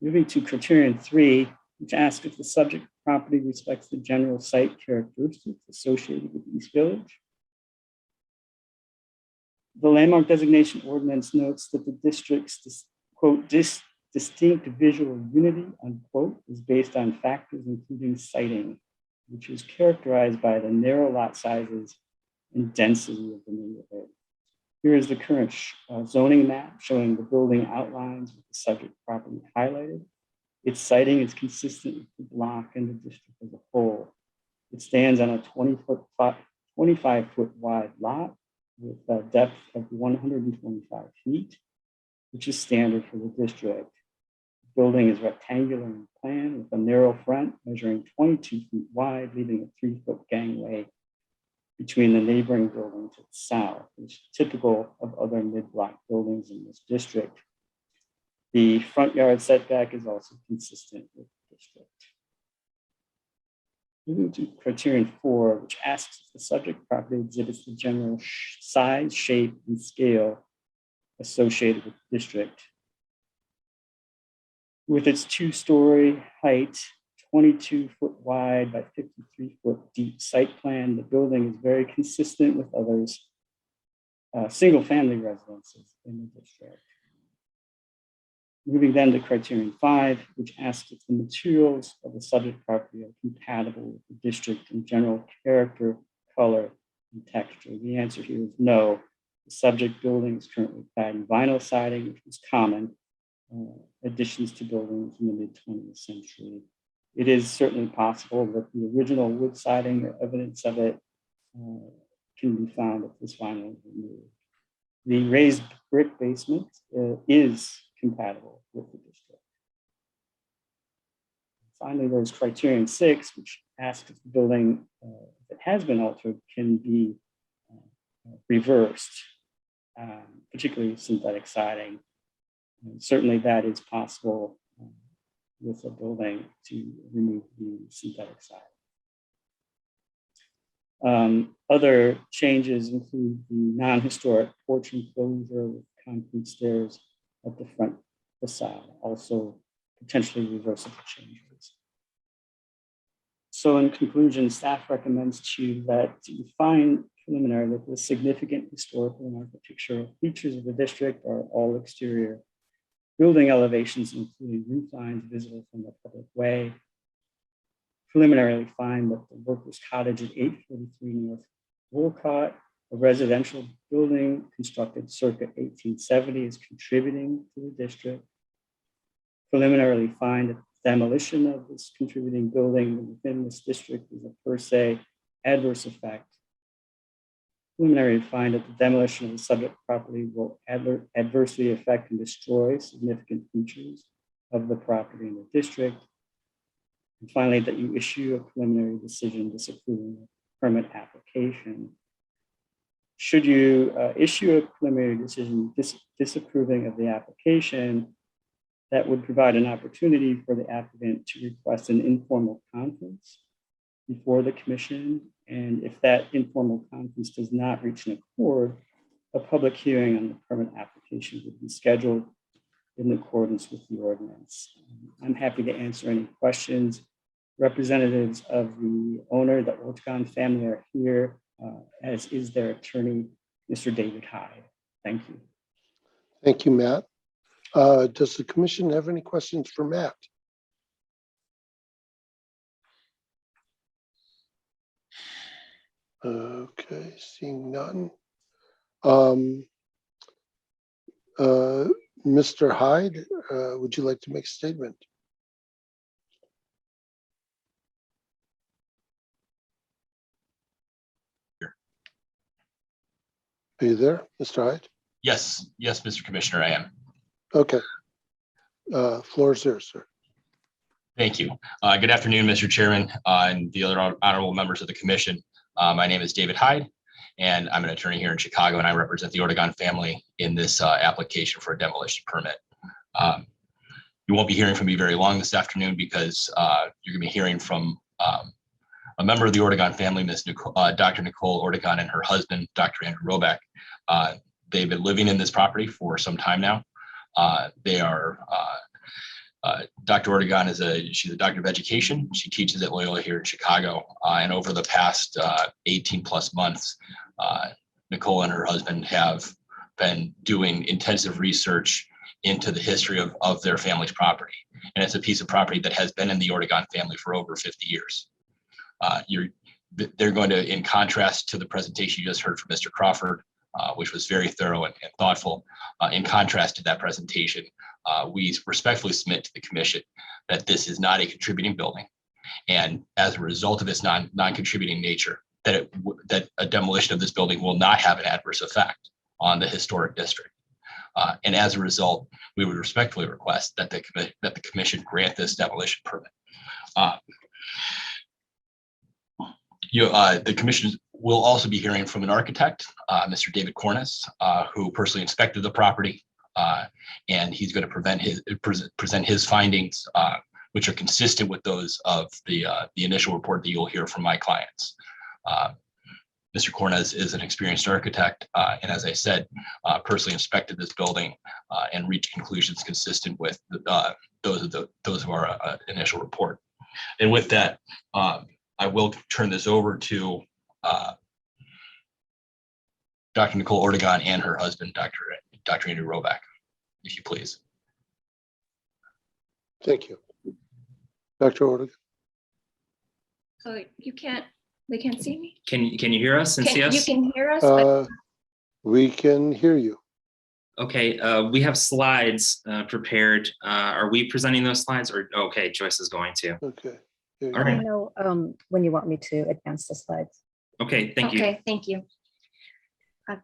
Moving to Criterion 3, which asks if the subject property respects the general site characteristics associated with East Village. The landmark designation ordinance notes that the district's, quote, distinct visual unity, unquote, is based on factors including siting, which is characterized by the narrow lot sizes and density of the neighborhood. Here is the current zoning map showing the building outlines with the subject property highlighted. Its siting is consistent with the block and the district as a whole. It stands on a 25-foot wide lot with a depth of 125 feet, which is standard for the district. The building is rectangular in plan with a narrow front measuring 22 feet wide, leaving a 3-foot gangway between the neighboring building to the south, which is typical of other mid-block buildings in this district. The front yard setback is also consistent with the district. Moving to Criterion 4, which asks if the subject property exhibits the general size, shape, and scale associated with the district. With its 2-story height, 22-foot wide by 53-foot deep site plan, the building is very consistent with others, single-family residences in the district. Moving then to Criterion 5, which asks if the materials of the subject property are compatible with the district in general character, color, and texture. The answer here is no. The subject building is currently clad in vinyl siding, which was common additions to buildings in the mid-20th century. It is certainly possible that the original wood siding or evidence of it can be found if this vinyl is removed. The raised brick basement is compatible with the district. Finally, there's Criterion 6, which asks if the building that has been altered can be reversed, particularly synthetic siding. And certainly that is possible with a building to remove the synthetic siding. Other changes include the non-historic porch enclosure with concrete stairs at the front facade, also potentially reversible changes. So in conclusion, staff recommends to you that you find preliminary that the significant historical and architectural features of the district are all exterior building elevations, including roof lines visible from the public way. Preliminarily find that the workers' cottage at 843 North Wolcott, a residential building constructed circa 1870, is contributing to the district. Preliminarily find that demolition of this contributing building within this district is a per se adverse effect. Preliminary find that the demolition of the subject property will adversely affect and destroy significant features of the property in the district. And finally, that you issue a preliminary decision disapproving the permit application. Should you issue a preliminary decision disapproving of the application, that would provide an opportunity for the applicant to request an informal conference before the commission. And if that informal conference does not reach an accord, a public hearing on the permit application would be scheduled in accordance with the ordinance. I'm happy to answer any questions. Representatives of the owner, the Wolcott family, are here, as is their attorney, Mr. David Hyde. Thank you. Thank you, Matt. Does the commission have any questions for Matt? Okay, seeing none. Mr. Hyde, would you like to make a statement? Are you there, Mr. Hyde? Yes, Mr. Commissioner, I am. Okay. Floor is yours, sir. Thank you. Good afternoon, Mr. Chairman, and the other honorable members of the commission. My name is David Hyde, and I'm an attorney here in Chicago, and I represent the Ortegon family in this application for a demolition permit. You won't be hearing from me very long this afternoon because you're going to be hearing from A member of the Ortegon family, Dr. Nicole Ortegon and her husband, Dr. Andrew Roback. They've been living in this property for some time now. Dr. Ortegon she's a doctor of education. She teaches at Loyola here in Chicago. And over the past 18 plus months, Nicole and her husband have been doing intensive research into the history of their family's property. And it's a piece of property that has been in the Ortegon family for over 50 years. They're going to, in contrast to the presentation you just heard from Mr. Crawford, which was very thorough and thoughtful, in contrast to that presentation, we respectfully submit to the commission that this is not a contributing building. And as a result of its non-contributing nature, that a demolition of this building will not have an adverse effect on the historic district. And as a result, we would respectfully request that the commission grant this demolition permit. The commission will also be hearing from an architect, Mr. David Cornice, who personally inspected the property, and he's going to present his findings, which are consistent with those of the initial report that you'll hear from my clients. Mr. Cornice is an experienced architect, and as I said, personally inspected this building and reached conclusions consistent with those of our initial report. And with that, I will turn this over to Dr. Nicole Ortegon and her husband, Dr. Andrew Roback, if you please. Thank you. Dr. Ortegon. So they can't see me? Can you hear us and see us? You can hear us? We can hear you. Okay, we have slides prepared. Are we presenting those slides or, okay, Joyce is going to. Okay. All right. I know when you want me to advance the slides. Okay, thank you. Okay, thank you.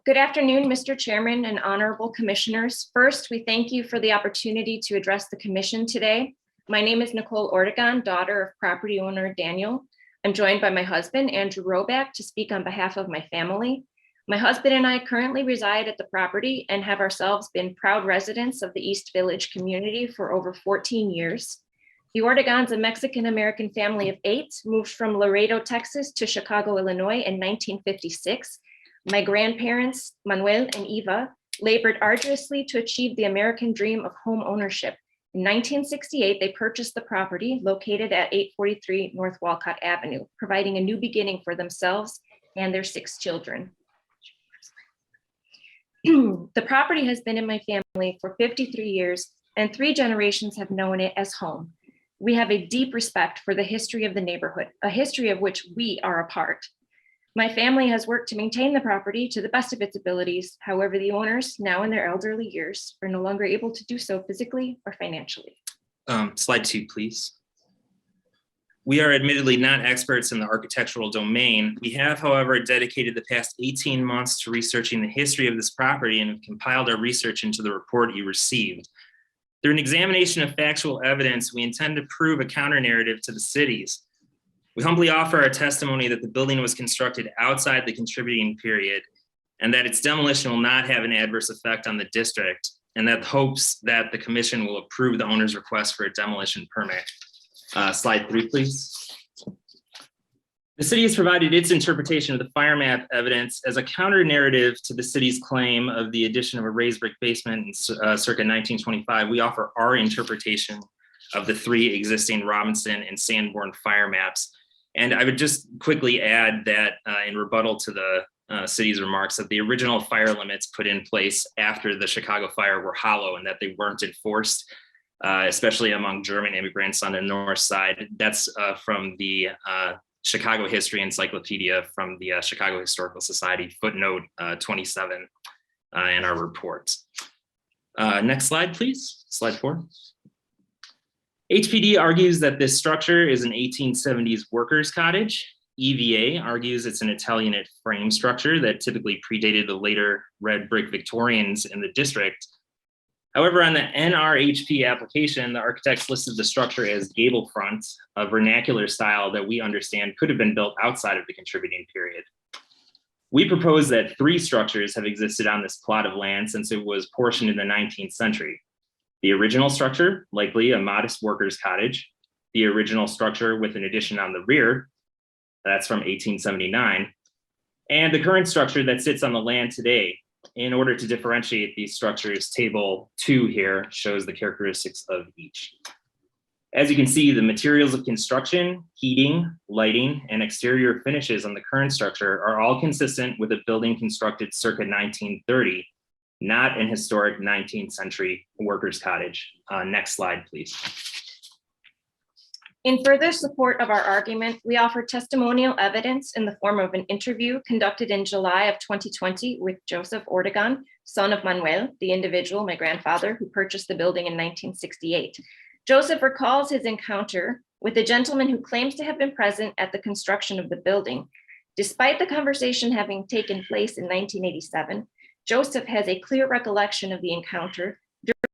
Good afternoon, Mr. Chairman and honorable commissioners. First, we thank you for the opportunity to address the commission today. My name is Nicole Ortegon, daughter of property owner Daniel. I'm joined by my husband, Andrew Roback, to speak on behalf of my family. My husband and I currently reside at the property and have ourselves been proud residents of the East Village community for over 14 years. The Ortegons, a Mexican-American family of 8, moved from Laredo, Texas to Chicago, Illinois in 1956. My grandparents, Manuel and Eva, labored arduously to achieve the American dream of home ownership. In 1968, they purchased the property located at 843 North Wolcott Avenue, providing a new beginning for themselves and their 6 children. The property has been in my family for 53 years, and 3 generations have known it as home. We have a deep respect for the history of the neighborhood, a history of which we are a part. My family has worked to maintain the property to the best of its abilities. However, the owners, now in their elderly years, are no longer able to do so physically or financially. Slide 2, please. We are admittedly not experts in the architectural domain. We have, however, dedicated the past 18 months to researching the history of this property and have compiled our research into the report you received. Through an examination of factual evidence, we intend to prove a counter narrative to the cities. We humbly offer our testimony that the building was constructed outside the contributing period and that its demolition will not have an adverse effect on the district, and that hopes that the commission will approve the owner's request for a demolition permit. Slide 3, please. The city has provided its interpretation of the fire map evidence as a counter narrative to the city's claim of the addition of a raised brick basement in circa 1925. We offer our interpretation of the 3 existing Robinson and Sanborn fire maps. And I would just quickly add that in rebuttal to the city's remarks, that the original fire limits put in place after the Chicago fire were hollow and that they weren't enforced, especially among German immigrants on the north side. That's from the Chicago History Encyclopedia from the Chicago Historical Society, footnote 27 in our report. Next slide, please. Slide 4. HPD argues that this structure is an 1870s workers' cottage. EVA argues it's an Italianate frame structure that typically predated the later red brick Victorians in the district. However, on the NRHP application, the architects listed the structure as gable front, a vernacular style that we understand could have been built outside of the contributing period. We propose that 3 structures have existed on this plot of land since it was portioned in the 19th century. The original structure, likely a modest workers' cottage, the original structure with an addition on the rear, That's from 1879. And the current structure that sits on the land today. In order to differentiate these structures, table 2 here shows the characteristics of each. As you can see, the materials of construction, heating, lighting, and exterior finishes on the current structure are all consistent with a building constructed circa 1930, not an historic 19th century workers' cottage. Next slide, please. In further support of our argument, we offer testimonial evidence in the form of an interview conducted in July of 2020 with Joseph Ortegon, son of Manuel, the individual, my grandfather, who purchased the building in 1968. Joseph recalls his encounter with a gentleman who claims to have been present at the construction of the building. Despite the conversation having taken place in 1987, Joseph has a clear recollection of the encounter,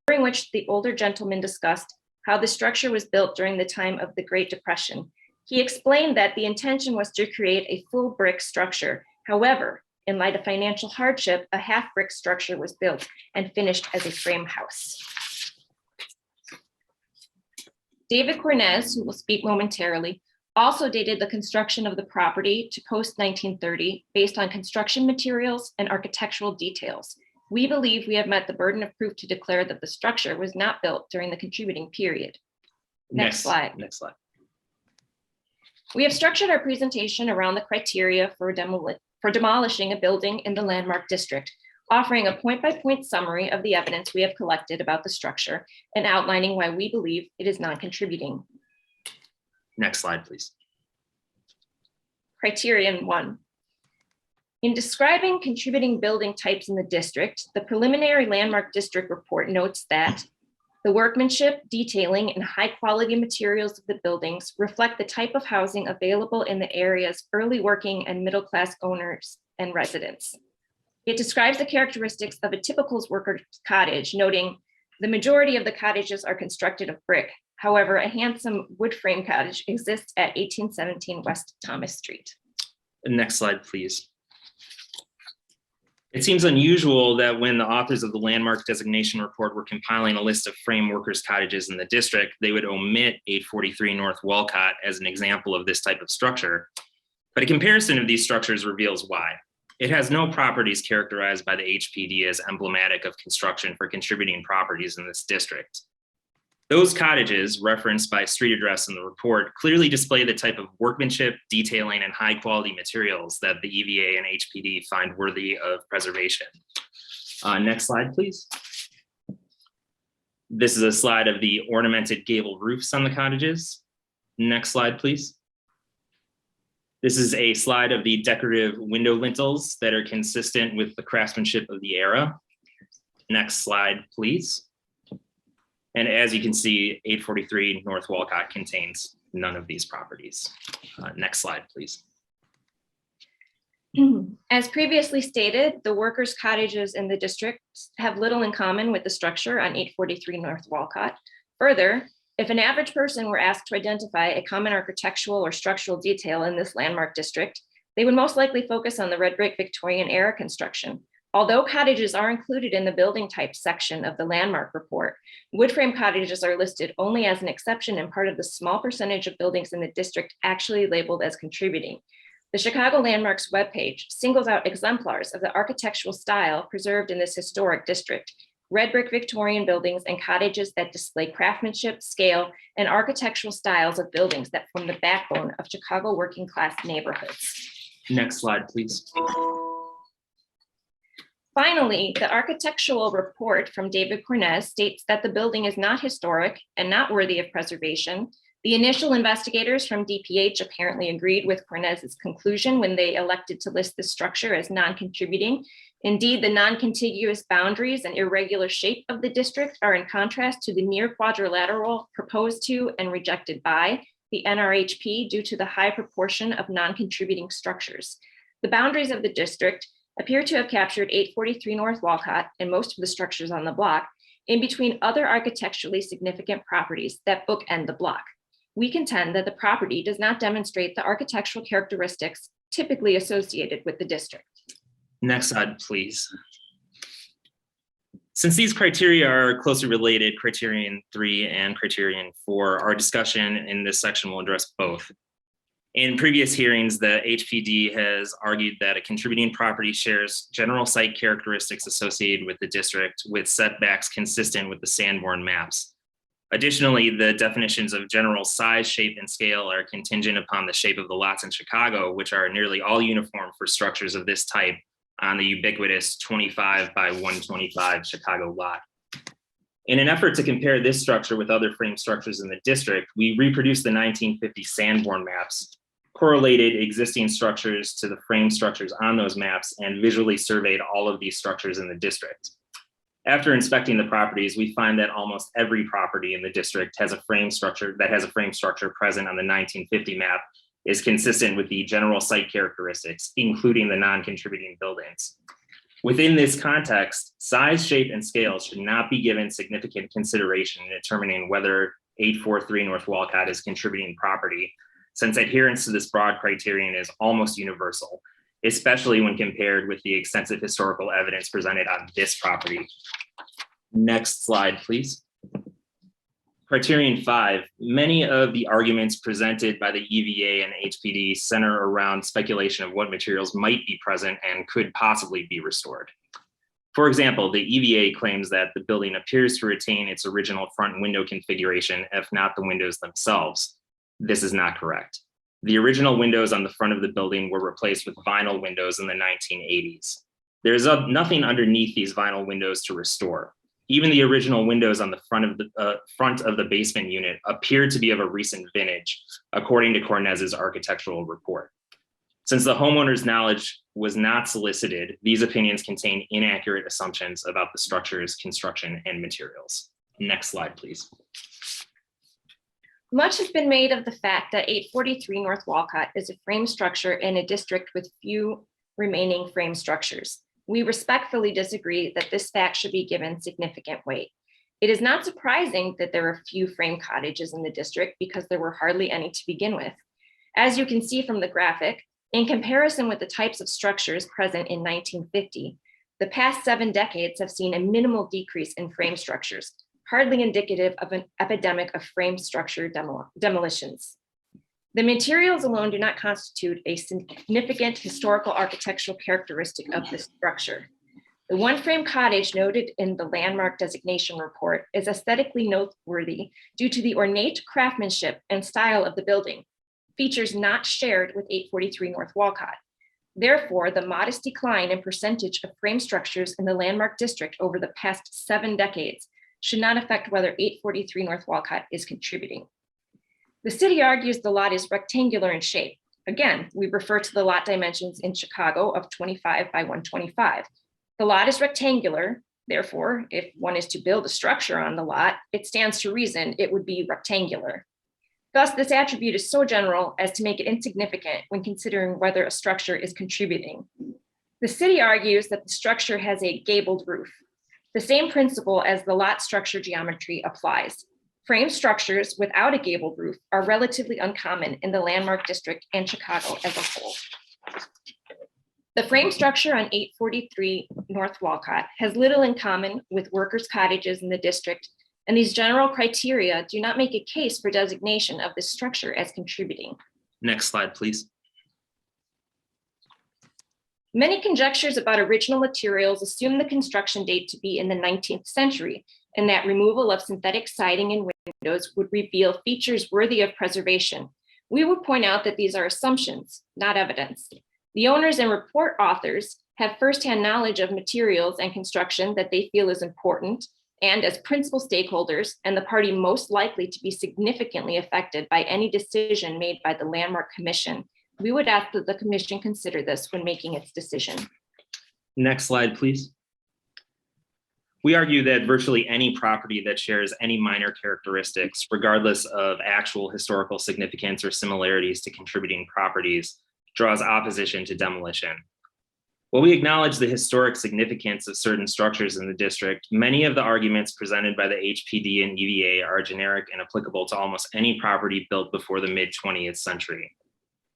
during which the older gentleman discussed how the structure was built during the time of the Great Depression. He explained that the intention was to create a full brick structure. However, in light of financial hardship, a half brick structure was built and finished as a frame house. David Cornez, who will speak momentarily, also dated the construction of the property to post-1930 based on construction materials and architectural details. We believe we have met the burden of proof to declare that the structure was not built during the contributing period. Next slide. Next slide. We have structured our presentation around the criteria for demolishing a building in the landmark district, offering a point-by-point summary of the evidence we have collected about the structure and outlining why we believe it is non-contributing. Next slide, please. Criterion 1. In describing contributing building types in the district, the preliminary landmark district report notes that the workmanship, detailing, and high-quality materials of the buildings reflect the type of housing available in the area's early working and middle-class owners and residents. It describes the characteristics of a typical worker's cottage, noting the majority of the cottages are constructed of brick. However, a handsome wood frame cottage exists at 1817 West Thomas Street. Next slide, please. It seems unusual that when the authors of the landmark designation report were compiling a list of frame workers' cottages in the district, they would omit 843 North Wolcott as an example of this type of structure. But a comparison of these structures reveals why. It has no properties characterized by the HPD as emblematic of construction for contributing properties in this district. Those cottages, referenced by street address in the report, clearly display the type of workmanship, detailing, and high-quality materials that the EVA and HPD find worthy of preservation. Next slide, please. This is a slide of the ornamented gable roofs on the cottages. Next slide, please. This is a slide of the decorative window lintels that are consistent with the craftsmanship of the era. Next slide, please. And as you can see, 843 North Wolcott contains none of these properties. Next slide, please. As previously stated, the workers' cottages in the district have little in common with the structure on 843 North Wolcott. Further, if an average person were asked to identify a common architectural or structural detail in this landmark district, they would most likely focus on the red brick Victorian era construction. Although cottages are included in the building type section of the landmark report, wood frame cottages are listed only as an exception and part of the small percentage of buildings in the district actually labeled as contributing. The Chicago Landmarks webpage singles out exemplars of the architectural style preserved in this historic district: red brick Victorian buildings and cottages that display craftsmanship, scale, and architectural styles of buildings that form the backbone of Chicago working class neighborhoods. Next slide, please. Finally, the architectural report from David Cornez states that the building is not historic and not worthy of preservation. The initial investigators from DPH apparently agreed with Cornez's conclusion when they elected to list the structure as non-contributing. Indeed, the non-contiguous boundaries and irregular shape of the district are in contrast to the near quadrilateral proposed to and rejected by the NRHP due to the high proportion of non-contributing structures. The boundaries of the district appear to have captured 843 North Wolcott and most of the structures on the block, in between other architecturally significant properties that bookend the block. We contend that the property does not demonstrate the architectural characteristics typically associated with the district. Next slide, please. Since these criteria are closely related, Criterion 3 and Criterion 4, our discussion in this section will address both. In previous hearings, the HPD has argued that a contributing property shares general site characteristics associated with the district with setbacks consistent with the Sanborn maps. Additionally, the definitions of general size, shape, and scale are contingent upon the shape of the lots in Chicago, which are nearly all uniform for structures of this type on the ubiquitous 25 by 125 Chicago lot. In an effort to compare this structure with other frame structures in the district, we reproduced the 1950 Sanborn maps, correlated existing structures to the frame structures on those maps, and visually surveyed all of these structures in the district. After inspecting the properties, we find that almost every property in the district has a frame structure present on the 1950 map is consistent with the general site characteristics, including the non-contributing buildings. Within this context, size, shape, and scale should not be given significant consideration in determining whether 843 North Wolcott is contributing property, since adherence to this broad criterion is almost universal, especially when compared with the extensive historical evidence presented on this property. Next slide, please. Criterion 5, many of the arguments presented by the EVA and HPD center around speculation of what materials might be present and could possibly be restored. For example, the EVA claims that the building appears to retain its original front window configuration, if not the windows themselves. This is not correct. The original windows on the front of the building were replaced with vinyl windows in the 1980s. There's nothing underneath these vinyl windows to restore. Even the original windows on the front of the basement unit appeared to be of a recent vintage, according to Cornez's architectural report. Since the homeowner's knowledge was not solicited, these opinions contain inaccurate assumptions about the structure's construction and materials. Next slide, please. Much has been made of the fact that 843 North Wolcott is a frame structure in a district with few remaining frame structures. We respectfully disagree that this fact should be given significant weight. It is not surprising that there are few frame cottages in the district because there were hardly any to begin with. As you can see from the graphic, in comparison with the types of structures present in 1950, the past 7 decades have seen a minimal decrease in frame structures, hardly indicative of an epidemic of frame structure demolitions. The materials alone do not constitute a significant historical architectural characteristic of this structure. The one frame cottage noted in the landmark designation report is aesthetically noteworthy due to the ornate craftsmanship and style of the building, features not shared with 843 North Wolcott. Therefore, the modest decline in percentage of frame structures in the landmark district over the past 7 decades should not affect whether 843 North Wolcott is contributing. The city argues the lot is rectangular in shape. Again, we refer to the lot dimensions in Chicago of 25 by 125. The lot is rectangular. Therefore, if one is to build a structure on the lot, it stands to reason it would be rectangular. Thus, this attribute is so general as to make it insignificant when considering whether a structure is contributing. The city argues that the structure has a gabled roof. The same principle as the lot structure geometry applies. Frame structures without a gabled roof are relatively uncommon in the landmark district and Chicago as a whole. The frame structure on 843 North Wolcott has little in common with workers' cottages in the district, and these general criteria do not make a case for designation of this structure as contributing. Next slide, please. Many conjectures about original materials assume the construction date to be in the 19th century, and that removal of synthetic siding and windows would reveal features worthy of preservation. We would point out that these are assumptions, not evidence. The owners and report authors have firsthand knowledge of materials and construction that they feel is important, and as principal stakeholders and the party most likely to be significantly affected by any decision made by the Landmark Commission, we would ask that the commission consider this when making its decision. Next slide, please. We argue that virtually any property that shares any minor characteristics, regardless of actual historical significance or similarities to contributing properties, draws opposition to demolition. While we acknowledge the historic significance of certain structures in the district, many of the arguments presented by the HPD and EVA are generic and applicable to almost any property built before the mid-20th century.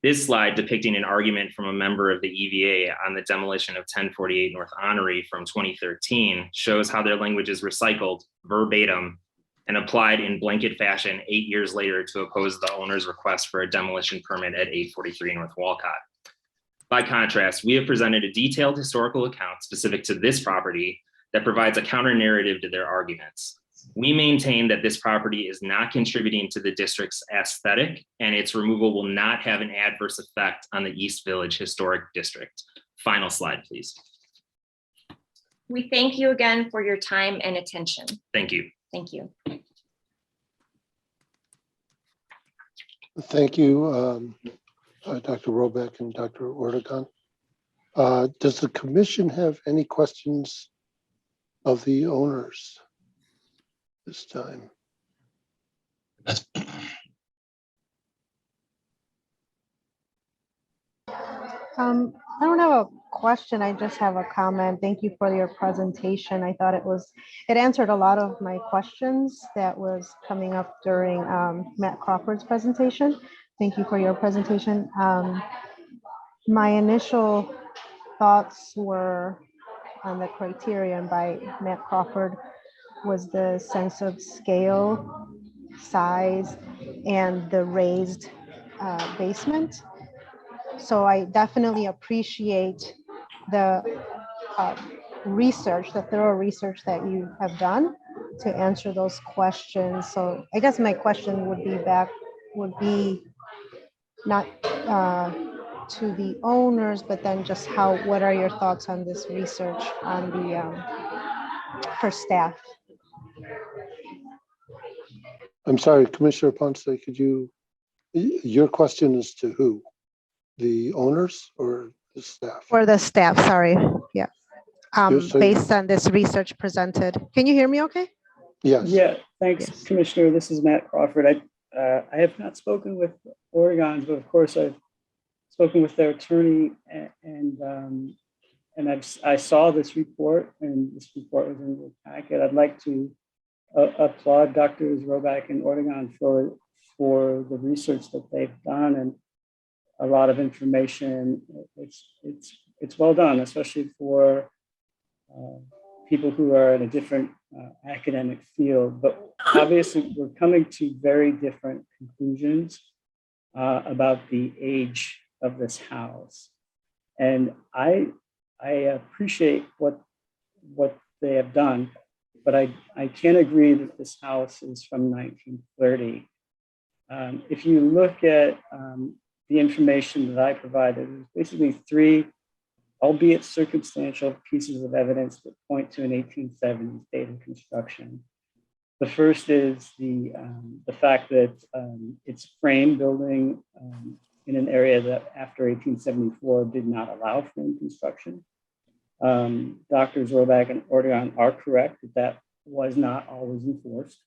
This slide, depicting an argument from a member of the EVA on the demolition of 1048 North Honorary from 2013, shows how their language is recycled verbatim and applied in blanket fashion 8 years later to oppose the owner's request for a demolition permit at 843 North Wolcott. By contrast, we have presented a detailed historical account specific to this property that provides a counter narrative to their arguments. We maintain that this property is not contributing to the district's aesthetic, and its removal will not have an adverse effect on the East Village Historic District. Final slide, please. We thank you again for your time and attention. Thank you. Thank you. Thank you, Dr. Roback and Dr. Ortegon. Does the commission have any questions of the owners this time? I don't have a question. I just have a comment. Thank you for your presentation. I thought it answered a lot of my questions that was coming up during Matt Crawford's presentation. Thank you for your presentation. My initial thoughts were on the criterion by Matt Crawford was the sense of scale, size, and the raised basement. So I definitely appreciate the research, the thorough research that you have done to answer those questions. So I guess my question would be not to the owners, but then just what are your thoughts on this research on the for staff? I'm sorry, Commissioner Ponce, your question is to who? The owners or the staff? For the staff, sorry. Yeah. So- Based on this research presented. Can you hear me okay? Yes. Yeah, thanks, Yes. Commissioner. This is Matt Crawford. I have not spoken with Oregon, but of course I've spoken with their attorney, and I saw this report, and this report was in the packet. I'd like to applaud Drs. Roback and Oregon for the research that they've done, and a lot of information. It's well done, especially for people who are in a different academic field. But obviously, we're coming to very different conclusions about the age of this house, and I appreciate what they have done, but I can't agree that this house is from 1930. If you look at the information that I provided, there's basically three, albeit circumstantial, pieces of evidence that point to an 1870s date of construction. The first is the fact that it's a frame building in an area that after 1874 did not allow frame construction. Drs. Roback and Ortegon are correct that was not always enforced.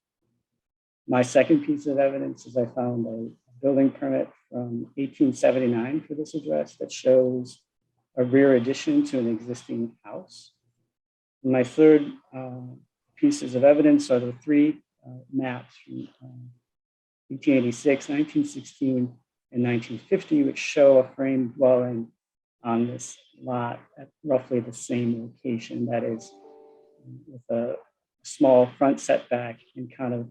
My second piece of evidence is I found a building permit from 1879 for this address that shows a rear addition to an existing house. And my third pieces of evidence are the three maps from 1886, 1916, and 1950, which show a frame dwelling on this lot at roughly the same location, that is with a small front setback and kind of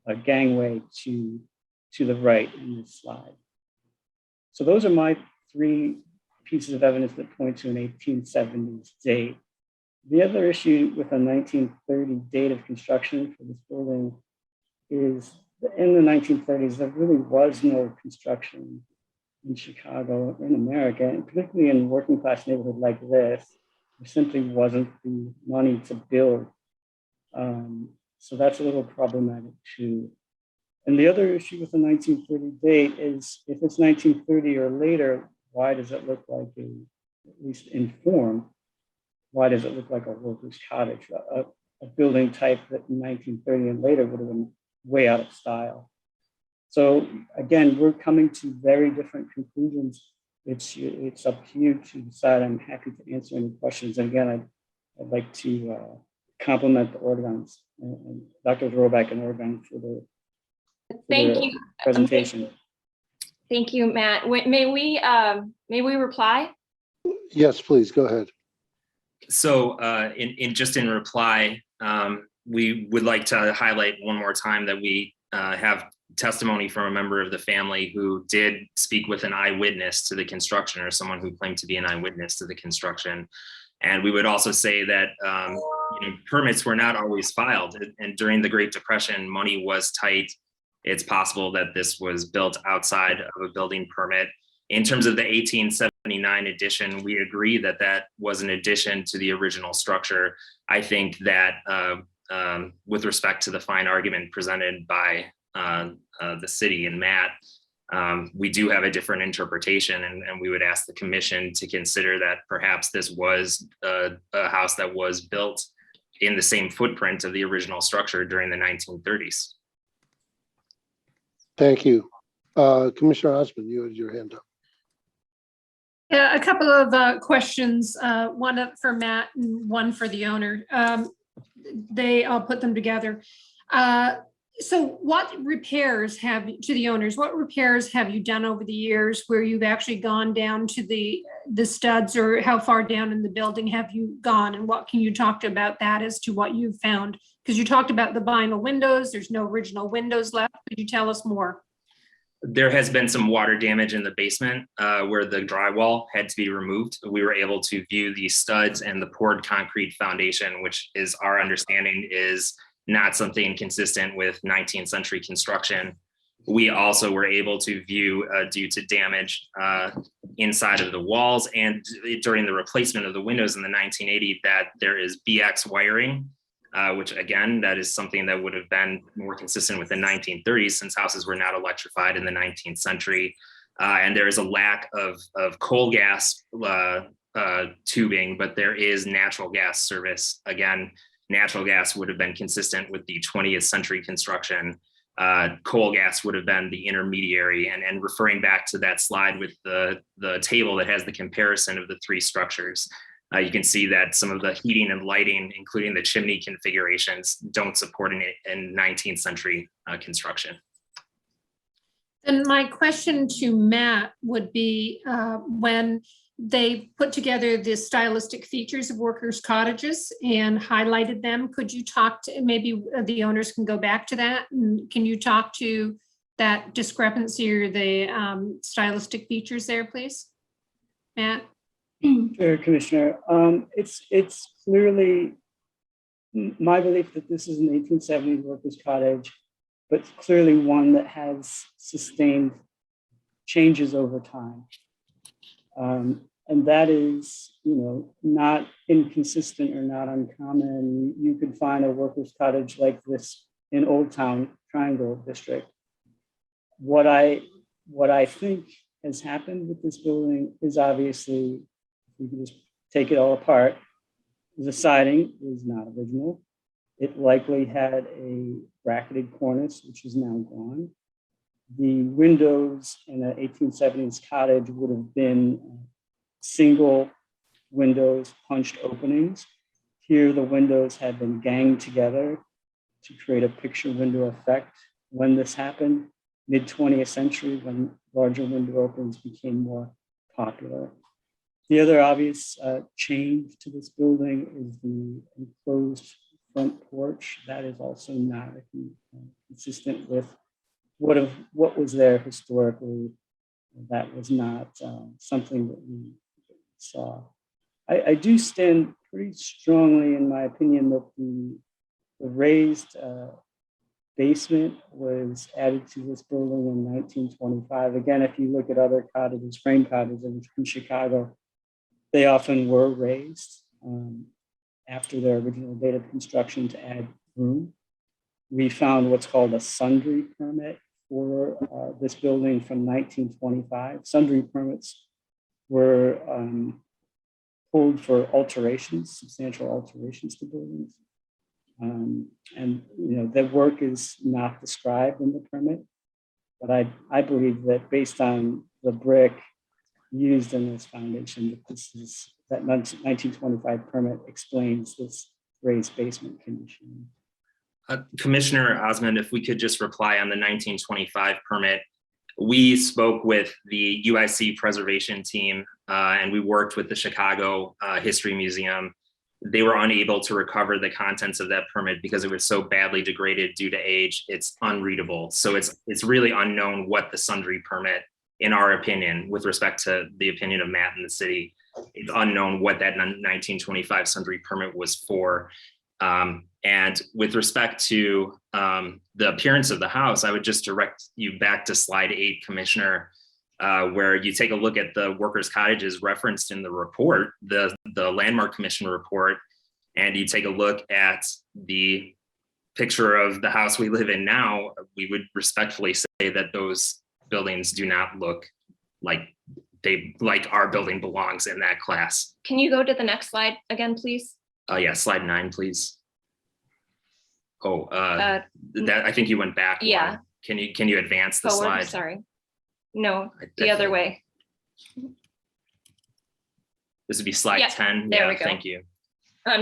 a gangway to the right in this slide. So those are my three pieces of evidence that point to an 1870s date. The other issue with a 1930 date of construction for this building is that in the 1930s, there really was no construction in Chicago, in America, and particularly in a working class neighborhood like this, there simply wasn't the money to build. So that's a little problematic too. And the other issue with the 1930 date is if it's 1930 or later, why does it look like at least in form, why does it look like a worker's cottage, a building type that in 1930 and later would have been way out of style? So again, we're coming to very different conclusions. It's up to you to decide. I'm happy to answer any questions. And again, I'd like to compliment the Oregons and Drs. Roback and Oregon for the Thank you. presentation. Thank you, Matt. May we reply? Yes, please, go ahead. So in reply, we would like to highlight one more time that we have testimony from a member of the family who did speak with an eyewitness to the construction, or someone who claimed to be an eyewitness to the construction. And we would also say that permits were not always filed, and during the Great Depression, money was tight. It's possible that this was built outside of a building permit. In terms of the 1879 addition, we agree that that was an addition to the original structure. I think that with respect to the fine argument presented by the city and Matt, we do have a different interpretation, and we would ask the commission to consider that perhaps this was a house that was built in the same footprint of the original structure during the 1930s. Thank you. Commissioner Osmond, you had your hand up. Yeah, a couple of questions, one for Matt and one for the owner. I'll put them together. So what repairs to the owners, what repairs have you done over the years where you've actually gone down to the studs, or how far down in the building have you gone? And what can you talk about that as to what you've found? Because you talked about the vinyl windows, there's no original windows left. Could you tell us more? There has been some water damage in the basement where the drywall had to be removed. We were able to view the studs and the poured concrete foundation, which is our understanding is not something consistent with 19th century construction. We also were able to view, due to damage inside of the walls and during the replacement of the windows in the 1980s, that there is BX wiring, which again, that is something that would have been more consistent with the 1930s, since houses were not electrified in the 19th century. And there is a lack of coal gas tubing, but there is natural gas service. Again, natural gas would have been consistent with the 20th century construction. Coal gas would have been the intermediary, and referring back to that slide with the table that has the comparison of the three structures, you can see that some of the heating and lighting, including the chimney configurations, don't support it in 19th century construction. And my question to Matt would be, when they put together the stylistic features of workers' cottages and highlighted them, could you talk to, maybe the owners can go back to that, and can you talk to that discrepancy or the stylistic features there, please, Matt? Sure, Commissioner. It's clearly my belief that this is an 1870s workers' cottage, but clearly one that has sustained changes over time. And that is, not inconsistent or not uncommon. You could find a workers' cottage like this in Old Town Triangle District. What I think has happened with this building is, obviously, we can just take it all apart. The siding is not original. It likely had a bracketed cornice, which is now gone. The windows in an 1870s cottage would have been single windows, punched openings. Here, the windows have been ganged together to create a picture window effect. When this happened, mid-20th century, when larger window openings became more popular. The other obvious change to this building is the enclosed front porch. That is also not consistent with what was there historically. That was not something that we saw. I do stand pretty strongly in my opinion that the raised basement was added to this building in 1925. Again, if you look at other cottages, frame cottages in Chicago, they often were raised after their original date of construction to add room. We found what's called a sundry permit for this building from 1925. Sundry permits were pulled for alterations, substantial alterations to buildings. And the work is not described in the permit, but I believe that based on the brick used in this foundation, that 1925 permit explains this raised basement condition. Commissioner Osmond, if we could just reply on the 1925 permit. We spoke with the UIC preservation team and we worked with the Chicago History Museum. they were unable to recover the contents of that permit because it was so badly degraded due to age. It's unreadable. So it's really unknown what the sundry permit, in our opinion, with respect to the opinion of Matt and the city, it's unknown what that 1925 sundry permit was for. And with respect to the appearance of the house, I would just direct you back to slide 8, Commissioner, where you take a look at the workers' cottages referenced in the report, the Landmark Commission report, and you take a look at the picture of the house we live in now. We would respectfully say that those buildings do not look like our building belongs in that class. Can you go to the next slide again, please? Yeah, slide 9, please. Oh, that I think you went back. Yeah. One. Can you advance the Forward, slide? sorry. No, the other way. This would be slide Yeah, 10. there Yeah, we go. thank you.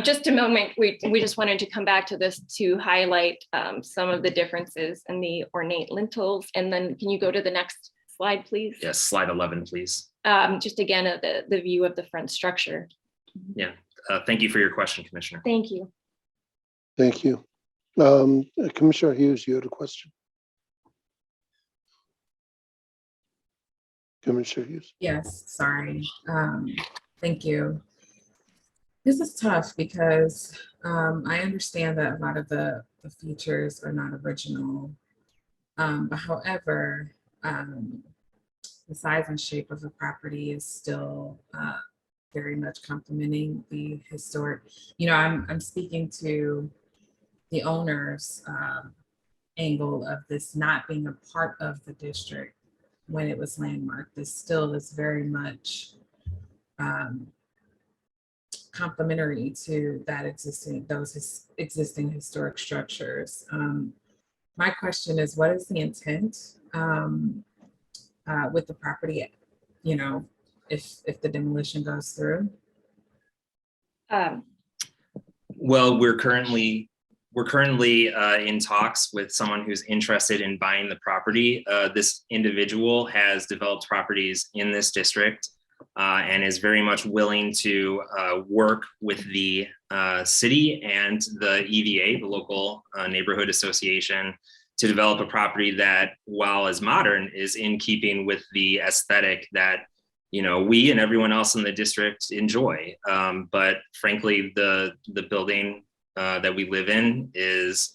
Just a moment, we just wanted to come back to this to highlight some of the differences in the ornate lintels. And then can you go to the next slide, please? Yes, slide 11, please. Just again, the view of the front structure. Yeah, thank you for your question, Commissioner. Thank you. Thank you. Commissioner Hughes, you had a question? Commissioner Hughes. Yes, sorry. Thank you. This is tough because I understand that a lot of the features are not original. But however, the size and shape of the property is still very much complementing the historic. You know, I'm speaking to the owner's angle of this not being a part of the district when it was landmarked. This still is very much complementary to those existing historic structures. My question is, what is the intent with the property, you know, if the demolition goes through? Well, we're currently in talks with someone who's interested in buying the property. This individual has developed properties in this district and is very much willing to work with the city and the EVA, the local neighborhood association, to develop a property that, while as modern, is in keeping with the aesthetic that, you know, we and everyone else in the district enjoy. But frankly, the building that we live in is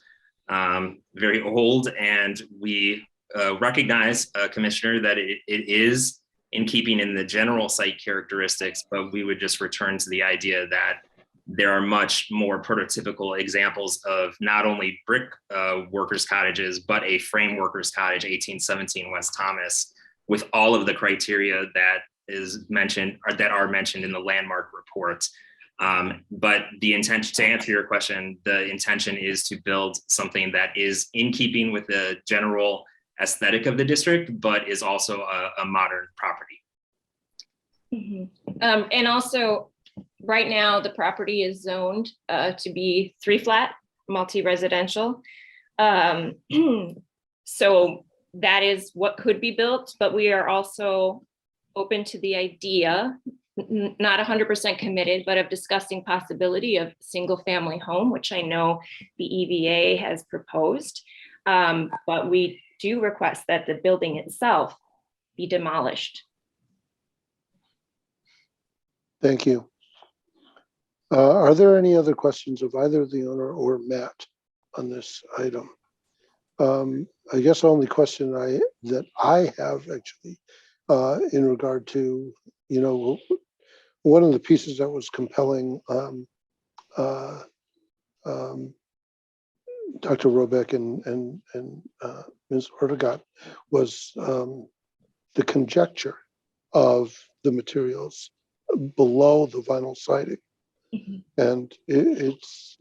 very old, and we recognize, Commissioner, that it is in keeping in the general site characteristics, but we would just return to the idea that there are much more prototypical examples of not only brick workers' cottages, but a frame workers' cottage, 1817 West Thomas, with all of the criteria that is mentioned or that are mentioned in the landmark report. But the intention, to answer your question, the intention is to build something that is in keeping with the general aesthetic of the district, but is also a modern property. Mm-hmm. And also, right now, the property is zoned to be 3-flat, multi-residential. So that is what could be built, but we are also open to the idea, not 100% committed, but of discussing possibility of single-family home, which I know the EVA has proposed. But we do request that the building itself be demolished. Thank you. Are there any other questions of either the owner or Matt on this item? I guess the only question that I have actually in regard to, you know, one of the pieces that was compelling Dr. Robeck and Ms. Ortegat was the conjecture of the materials below the vinyl siding. And it's,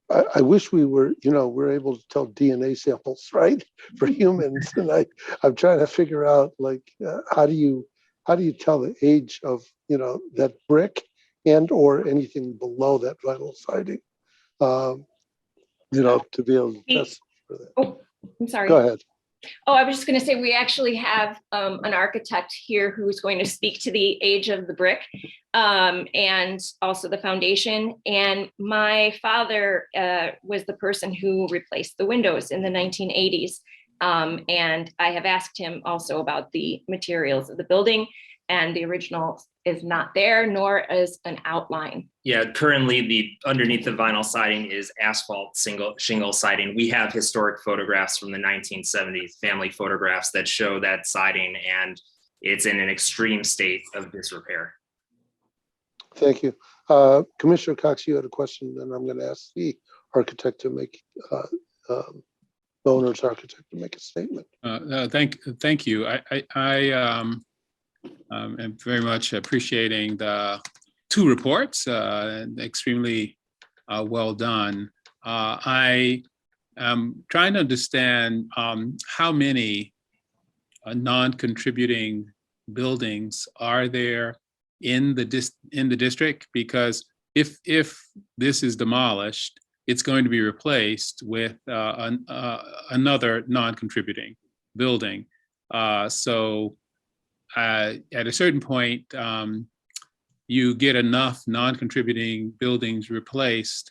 I wish we were, you know, we're able to tell DNA samples, right, for humans. And I'm trying to figure out, like, how do you tell the age of, you know, that brick and or anything below that vinyl siding, you know, to be able to test for that. Oh, I'm sorry. Go ahead. Oh, I was just going to say, we actually have an architect here who's going to speak to the age of the brick and also the foundation. And my father was the person who replaced the windows in the 1980s. And I have asked him also about the materials of the building, and the original is not there, nor is an outline. Yeah, currently the underneath the vinyl siding is asphalt shingle siding. We have historic photographs from the 1970s, family photographs that show that siding, and it's in an extreme state of disrepair. Thank you. Commissioner Cox, you had a question, and I'm going to ask the architect to make, the owner's architect to make a statement. Thank you. I am very much appreciating the two reports, extremely well done. I am trying to understand how many non-contributing buildings are there in the district, because if this is demolished, it's going to be replaced with another non-contributing building. So at a certain point, you get enough non-contributing buildings replaced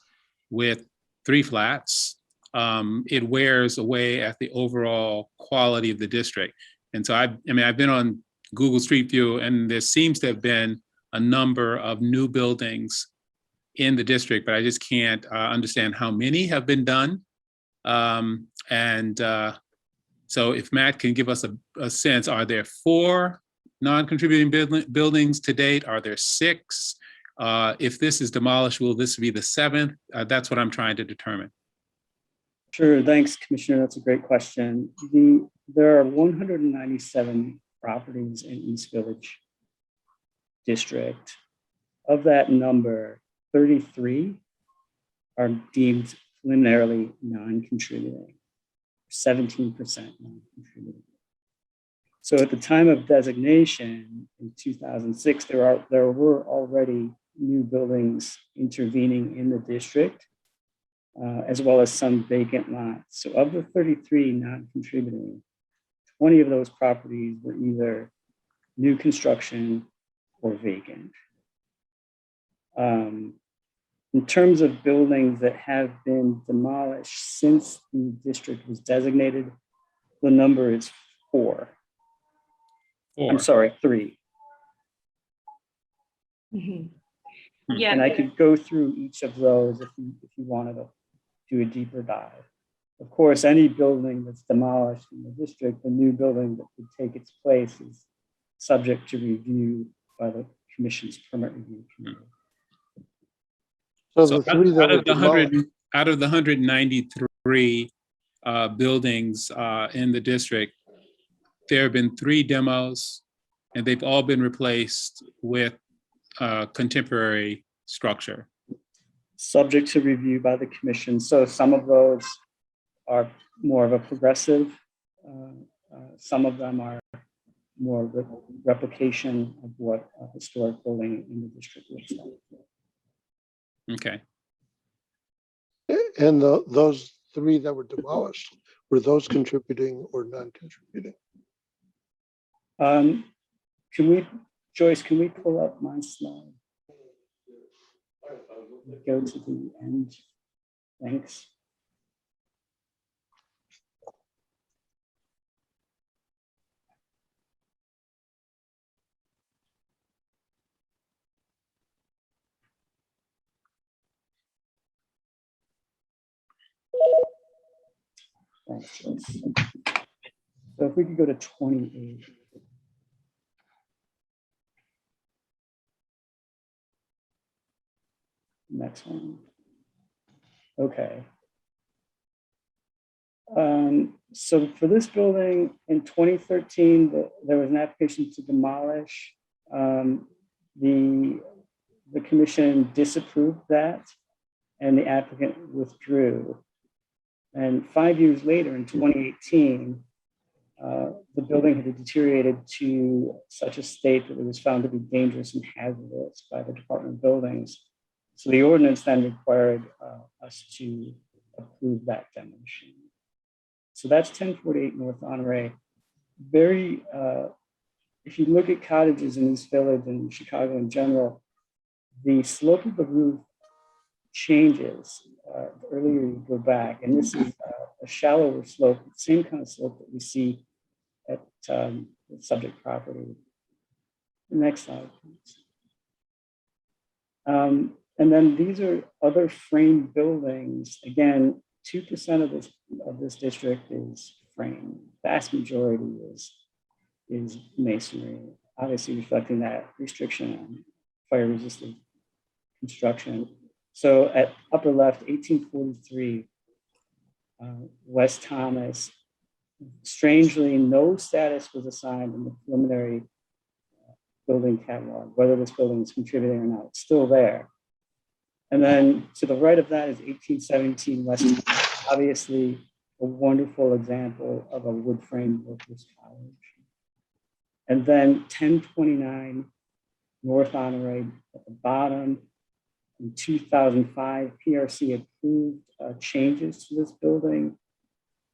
with 3 flats, it wears away at the overall quality of the district. And so I've been on Google Street View, and there seems to have been a number of new buildings in the district, but I just can't understand how many have been done. So if Matt can give us a sense, are there 4 non-contributing buildings to date? Are there 6? If this is demolished, will this be the 7th? That's what I'm trying to determine. Sure, thanks, Commissioner. That's a great question. There are 197 properties in East Village District. Of that number, 33 are deemed preliminarily non-contributing, 17% non-contributing. So at the time of designation in 2006, there were already new buildings intervening in the district, as well as some vacant lots. So of the 33 non-contributing, 20 of those properties were either new construction or vacant. In terms of buildings that have been demolished since the district was designated, the number is 4. I'm sorry, 3. Mm-hmm. Yeah. And I could go through each of those if you wanted to do a deeper dive. Of course, any building that's demolished in the district, the new building that would take its place is subject to review by the Commission's permit review committee. So the 3 that were demolished, out of the 193 buildings in the district, there have been 3 demos, and they've all been replaced with contemporary structure. Subject to review by the Commission. So some of those are more of a progressive. Some of them are more of a replication of what a historic building in the district looks like. Okay. and those 3 that were demolished, were those contributing or non-contributing? Joyce, can we pull up my slide? Go to the end. Thanks. Thanks, Joyce. So if we could go to 28. Next one. Okay. So for this building in 2013, there was an application to demolish. The Commission disapproved that, and the applicant withdrew. And 5 years later, in 2018, the building had deteriorated to such a state that it was found to be dangerous and hazardous by the Department of Buildings. So the ordinance then required us to approve that demolition. So that's 1048 North Honore. Very, if you look at cottages in East Village and Chicago in general, the slope of the roof changes the earlier you go back. And this is a shallower slope, same kind of slope that we see at the subject property. Next slide, please. And then these are other frame buildings. Again, 2% of this district is frame. Vast majority is masonry, obviously reflecting that restriction on fire resistant construction. So at upper left, 1843, West Thomas, strangely, no status was assigned in the preliminary building catalog, whether this building is contributing or not, it's still there. And then to the right of that is 1817 West Thomas, obviously a wonderful example of a wood frame workers college. And then 1029 North Honore at the bottom. In 2005, PRC approved changes to this building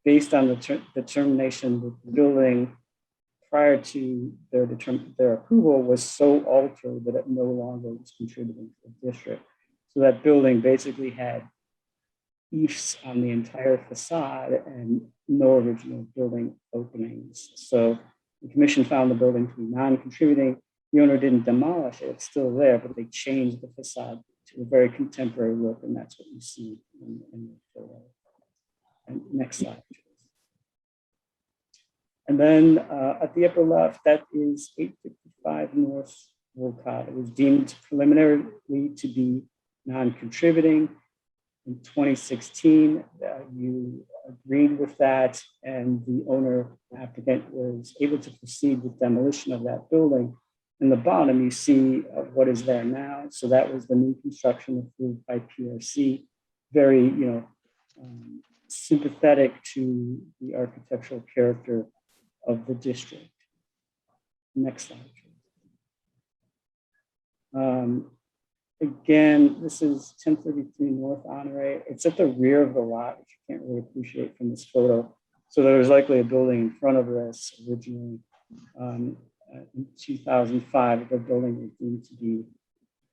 based on the determination that the building prior to their approval was so altered that it no longer was contributing to the district. So that building basically had eaves on the entire facade and no original building openings. So the commission found the building to be non-contributing. The owner didn't demolish it, it's still there, but they changed the facade to a very contemporary look, and that's what you see in the photo. And next slide, please. And then at the upper left, that is 855 North Wolcott. It was deemed preliminarily to be non-contributing. In 2016, you agreed with that, and the owner applicant was able to proceed with demolition of that building. In the bottom, you see what is there now. So that was the new construction approved by PRC. Very, sympathetic to the architectural character of the district. Next slide. Again, this is 1033 North Honore. It's at the rear of the lot, which you can't really appreciate from this photo. So there was likely a building in front of this originally. In 2005, the building was deemed to be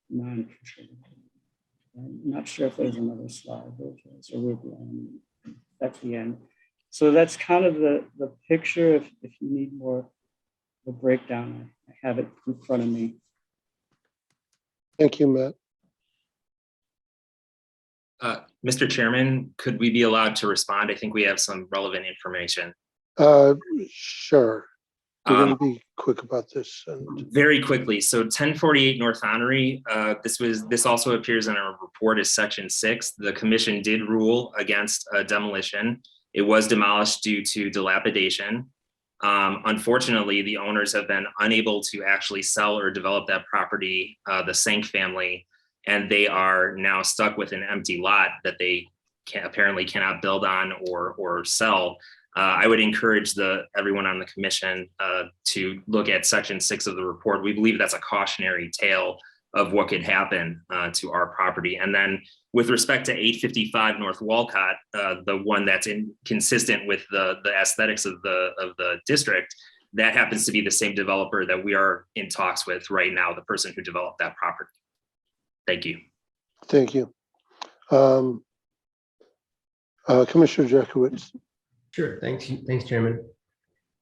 non-contributing. I'm not sure if there's another slide. That's the end. So that's kind of the picture. If you need more of a breakdown, I have it in front of me. Thank you, Matt. Mr. Chairman, could we be allowed to respond? I think we have some relevant information. Sure. We're going to be quick about this. Very quickly. So 1048 North Honore, this also appears in our report as section 6. The commission did rule against demolition. It was demolished due to dilapidation. Unfortunately, the owners have been unable to actually sell or develop that property, the Sank family, and they are now stuck with an empty lot that they apparently cannot build on or sell. I would encourage everyone on the commission to look at section 6 of the report. We believe that's a cautionary tale of what could happen to our property. And then with respect to 855 North Wolcott, the one that's consistent with the aesthetics of the district, that happens to be the same developer that we are in talks with right now, the person who developed that property. Thank you. Thank you. Commissioner Jerkowitz. Sure. Thanks, Chairman.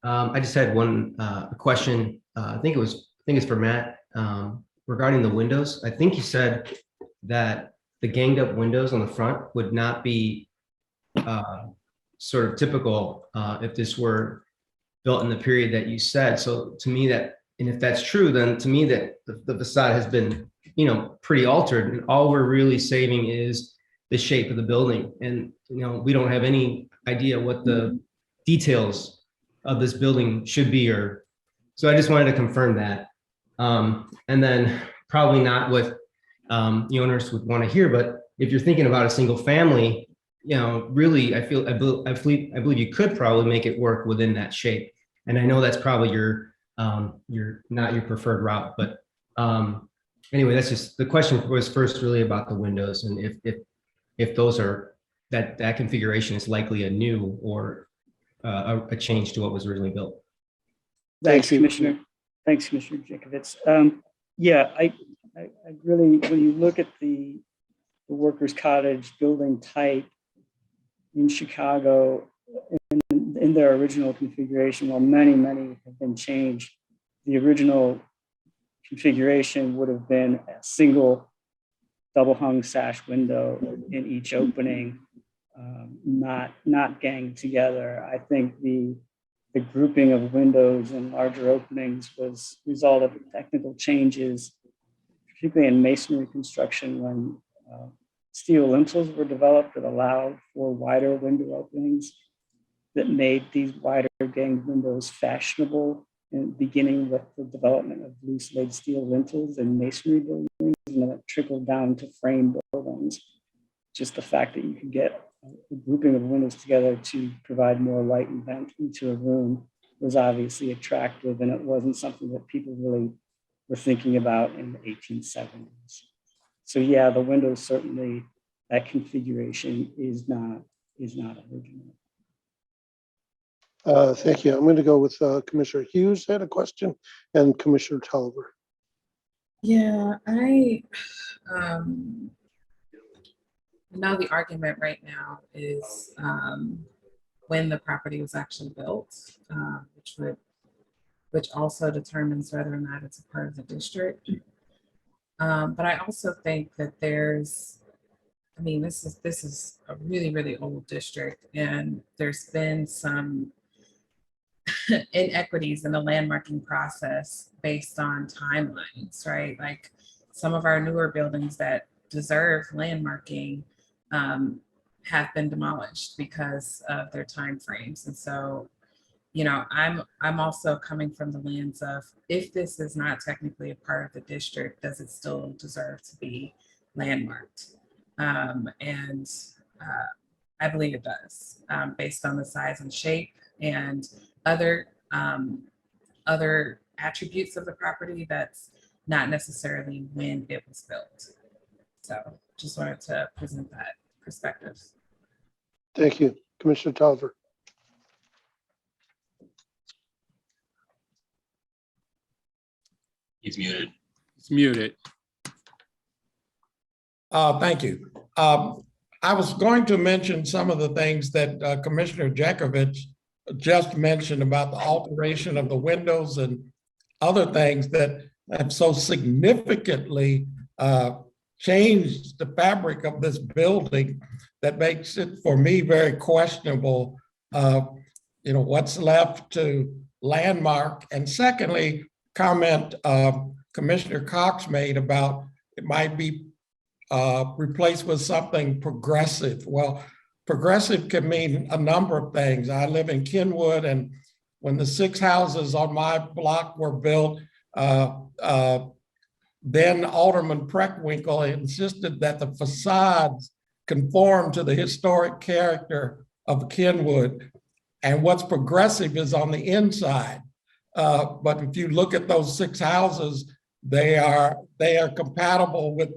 I just had one question. I think it's for Matt regarding the windows. I think you said that the ganged up windows on the front would not be sort of typical if this were built in the period that you said. So to me and if that's true, then to me that the facade has been, pretty altered, and all we're really saving is the shape of the building. And, we don't have any idea what the details of this building should be, so I just wanted to confirm that. And then probably not what the owners would want to hear, but if you're thinking about a single family, really, I believe you could probably make it work within that shape. And I know that's probably not your preferred route, but anyway, that's just, the question was first really about the windows, and if those are, that configuration is likely a new or a change to what was originally built. Thanks, Thank you. Commissioner. Thanks, Commissioner Jakovich. Yeah, I really, when you look at the workers' cottage building type in Chicago in their original configuration, while many have been changed, the original configuration would have been a single double hung sash window in each opening, not ganged together. I think the grouping of windows and larger openings was a result of technical changes, particularly in masonry construction when steel lintels were developed that allowed for wider window openings that made these wider ganged windows fashionable, and beginning with the development of loose laid steel lintels in masonry buildings, and then it trickled down to frame buildings. Just the fact that you could get a grouping of windows together to provide more light and vent into a room was obviously attractive, and it wasn't something that people really were thinking about in the 1870s. So yeah, the windows certainly, that configuration is not original. Thank you. I'm going to go with Commissioner Hughes had a question and Commissioner Tolliver. Yeah, I know the argument right now is when the property was actually built, which also determines whether or not it's a part of the district. But I also think that there's, I mean, this is a really old district, and there's been some inequities in the landmarking process based on timelines, right? Like some of our newer buildings that deserve landmarking have been demolished because of their timeframes. And so, you know, I'm also coming from the lens of, if this is not technically a part of the district, does it still deserve to be landmarked? And I believe it does, based on the size and shape and other attributes of the property that's not necessarily when it was built. So just wanted to present that perspective. Thank you. Commissioner Tolliver. He's muted. It's muted. Thank you. I was going to mention some of the things that Commissioner Jakovich just mentioned about the alteration of the windows and other things that have so significantly changed the fabric of this building that makes it, for me, very questionable, you know, what's left to landmark. And secondly, comment Commissioner Cox made about it might be replaced with something progressive. Well, progressive can mean a number of things. I live in Kenwood, and when the 6 houses on my block were built, then Alderman Preckwinkle insisted that the facades conform to the historic character of Kenwood. And what's progressive is on the inside. But if you look at those 6 houses, they are compatible with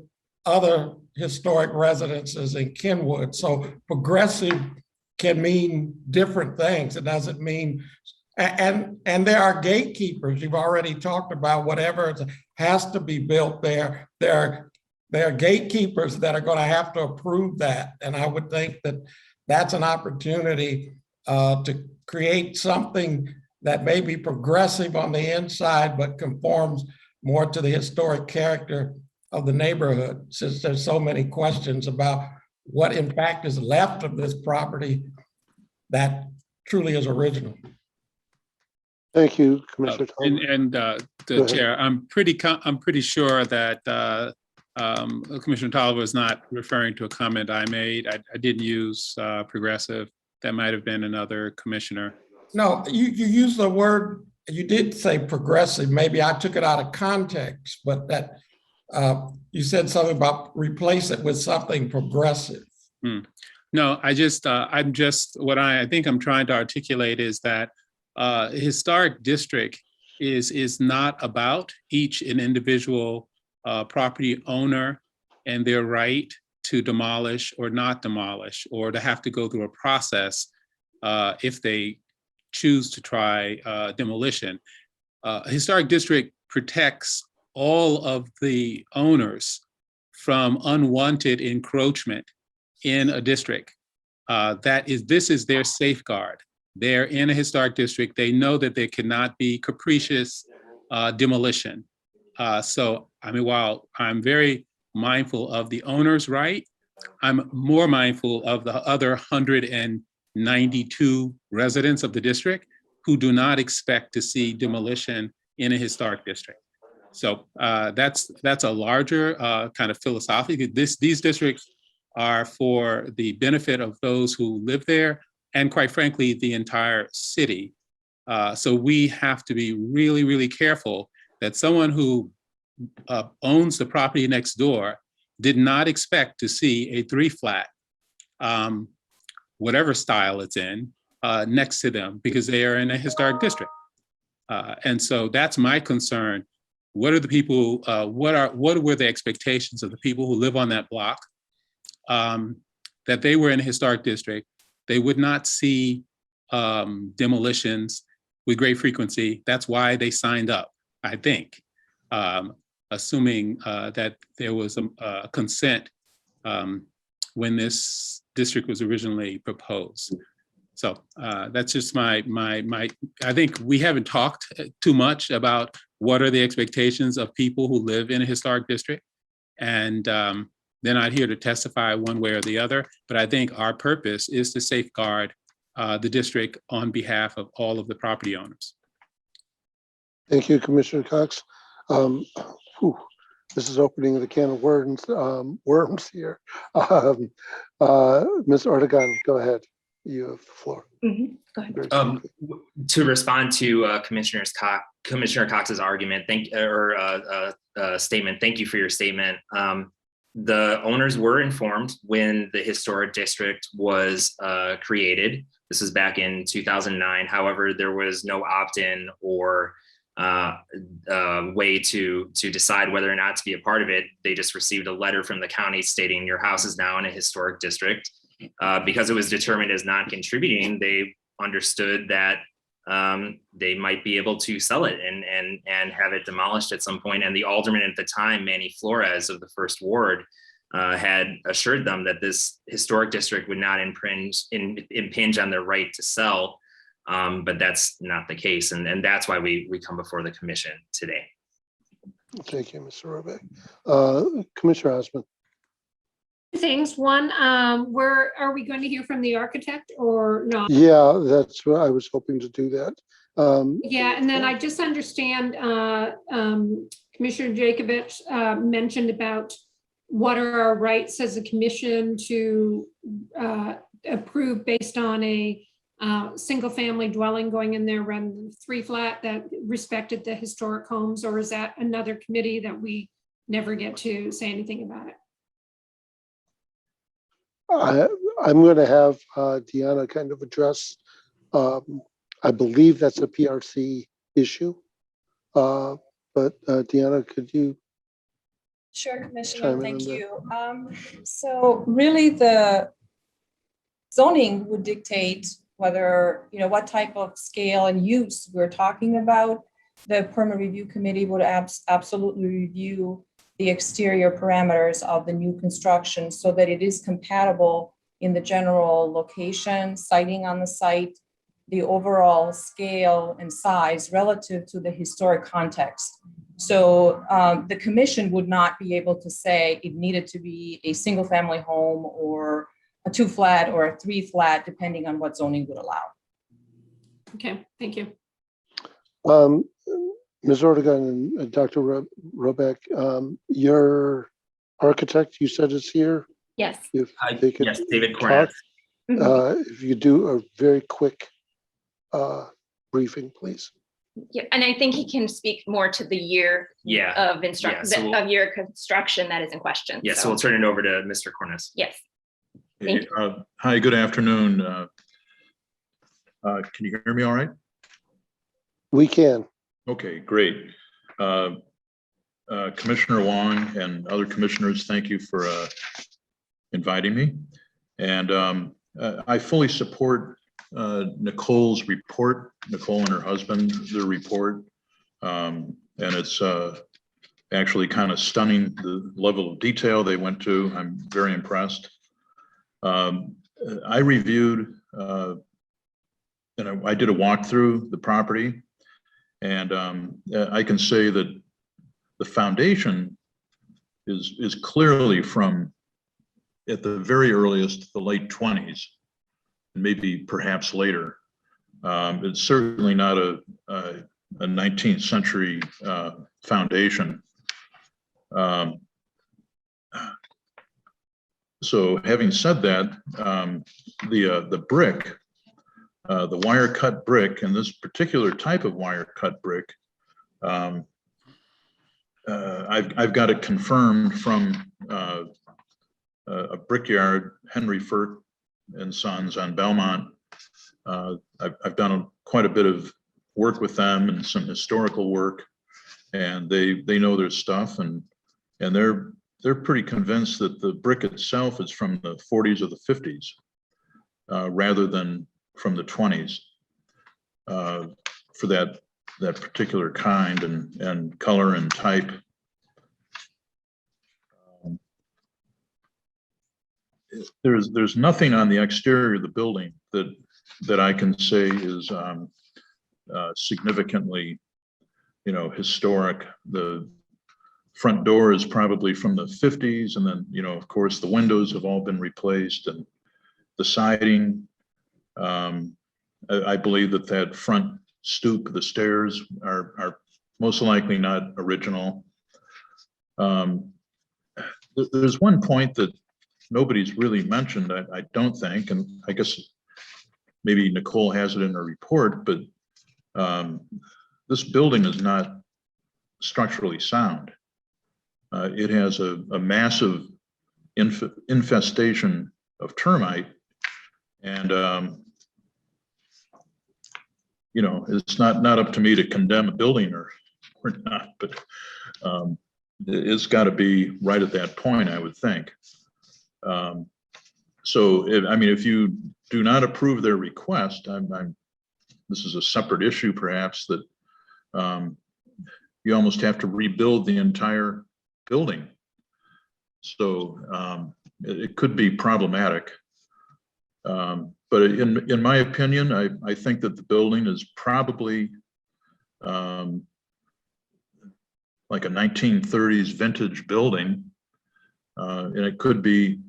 other historic residences in Kenwood. So progressive can mean different things. It doesn't mean, and there are gatekeepers. You've already talked about whatever has to be built there. There are gatekeepers that are going to have to approve that. And I would think that that's an opportunity to create something that may be progressive on the inside, but conforms more to the historic character of the neighborhood, since there's so many questions about what in fact is left of this property that truly is original. Thank you, Commissioner. And the chair, I'm pretty sure that Commissioner Tolliver was not referring to a comment I made. I didn't use progressive. That might have been another commissioner. No, you used the word, you did say progressive. Maybe I took it out of context, but that you said something about replace it with something progressive. No, what I think I'm trying to articulate is that historic district is not about each and individual property owner and their right to demolish or not demolish, or to have to go through a process if they choose to try demolition. A historic district protects all of the owners from unwanted encroachment in a district. This is their safeguard. They're in a historic district. They know that there cannot be capricious demolition. So, I mean, while I'm very mindful of the owner's right, I'm more mindful of the other 192 residents of the district who do not expect to see demolition in a historic district. So that's a larger kind of philosophy. These districts are for the benefit of those who live there, and quite frankly, the entire city. So we have to be really, really careful that someone who owns the property next door did not expect to see a 3-flat, whatever style it's in, next to them because they are in a historic district. And so that's my concern. What are the people, what were the expectations of the people who live on that block? That they were in a historic district, they would not see demolitions with great frequency. That's why they signed up, I think, assuming that there was a consent when this district was originally proposed. So that's just my, I think we haven't talked too much about what are the expectations of people who live in a historic district. And they're not here to testify one way or the other, but I think our purpose is to safeguard the district on behalf of all of the property owners. Thank you, Commissioner Cox. This is opening the can of worms here. Ms. Ortegon, go ahead. You have the floor. Go ahead. To respond to Commissioner Cox's argument, statement. Thank you for your statement. The owners were informed when the historic district was created. This was back in 2009. However, there was no opt-in or way to decide whether or not to be a part of it. They just received a letter from the county stating your house is now in a historic district. Because it was determined as non-contributing, they understood that they might be able to sell it and have it demolished at some point. And the alderman at the time, Manny Flores of the First Ward, had assured them that this historic district would not impinge on their right to sell. But that's not the case. And that's why we come before the commission today. Thank you, Mr. Robeck. Commissioner Osmond. Things. One, where are we going to hear from the architect or not? Yeah, that's what I was hoping to do that. Yeah, and then I just understand Commissioner Jacobich mentioned about what are our rights as a commission to approve based on a single family dwelling going in there rather than 3-flat that respected the historic homes, or is that another committee that we never get to say anything about it? I'm going to have Deanna kind of address. I believe that's a PRC issue, but Deanna, could you? Sure, Commissioner, thank you. So really the zoning would dictate whether, what type of scale and use we're talking about. The permit review committee would absolutely review the exterior parameters of the new construction so that it is compatible in the general location, siting on the site, the overall scale and size relative to the historic context. So the commission would not be able to say it needed to be a single family home or a 2-flat or a 3-flat, depending on what zoning would allow. Okay, thank you. Ms. Ortegon and Dr. Robeck, your architect, you said is here? Yes. If they could yes, David talk, Cornett. if you do a very quick briefing, please. Yeah, and I think he can speak more to the year of of your construction that is in question. Yes, so we'll turn it over to Mr. Cornett. Yes. Hi, good afternoon. Can you hear me all right? We can. Okay, great. Commissioner Wong and other commissioners, thank you for inviting me. And I fully support Nicole's report, Nicole and her husband, their report. And it's actually kind of stunning, the level of detail they went to. I'm very impressed. I reviewed, and I did a walk through the property, and I can say that the foundation is clearly from, at the very earliest, the late 20s, and maybe perhaps later. It's certainly not a 19th century foundation. So having said that, the brick, the wire cut brick, and this particular type of wire cut brick, I've got it confirmed from a brickyard, Henry Furt and Sons on Belmont. I've done quite a bit of work with them and some historical work, and they know their stuff, and they're pretty convinced that the brick itself is from the 40s or the 50s, rather than from the 20s, for that particular kind and color and type. There's nothing on the exterior of the building that I can say is significantly, historic. The front door is probably from the 50s, and then, of course, the windows have all been replaced, and the siding. I believe that front stoop, the stairs are most likely not original. There's one point that nobody's really mentioned, I don't think, and I guess maybe Nicole has it in her report, but this building is not structurally sound. It has a massive infestation of termite, and it's not up to me to condemn a building or not, but it's got to be right at that point, I would think. So if you do not approve their request, this is a separate issue perhaps, that you almost have to rebuild the entire building. So it could be problematic. But in my opinion, I think that the building is probably like a 1930s vintage building, and it could be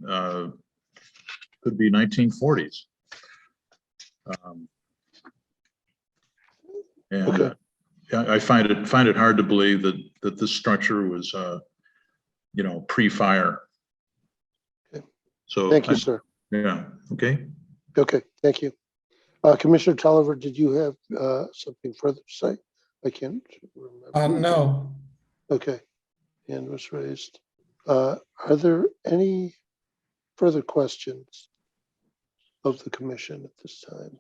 1940s. And Okay. I find it hard to believe that this structure was pre-fire. Okay. So Thank you, sir. Yeah. Okay. Okay, thank you. Commissioner Tulliver, did you have something further to say? I can't remember. No. Okay, hand was raised. Are there any further questions of the commission at this time?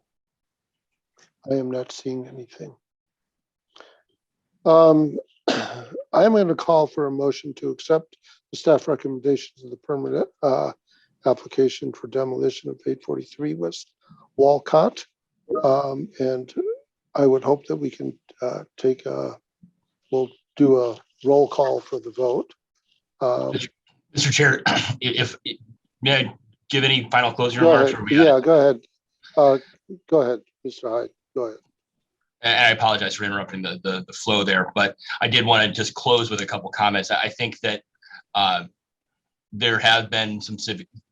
I am not seeing anything. I am going to call for a motion to accept the staff recommendations of the permanent application for demolition of 843 West Wolcott. And I would hope that we can we'll do a roll call for the vote. Mr. Chair, if may I give any final closing Go remarks? ahead. Yeah, go ahead. Go ahead, Mr. Hyde. Go ahead. And I apologize for interrupting the flow there, but I did want to just close with a couple comments. I think that there have been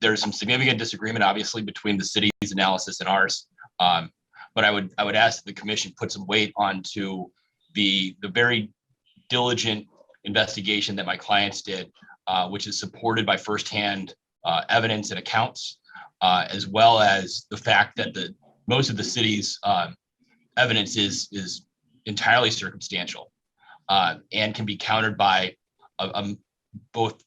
there's some significant disagreement, obviously, between the city's analysis and ours. But I would ask that the commission put some weight onto the very diligent investigation that my clients did, which is supported by firsthand evidence and accounts, as well as the fact that most of the city's evidence is entirely circumstantial and can be countered by both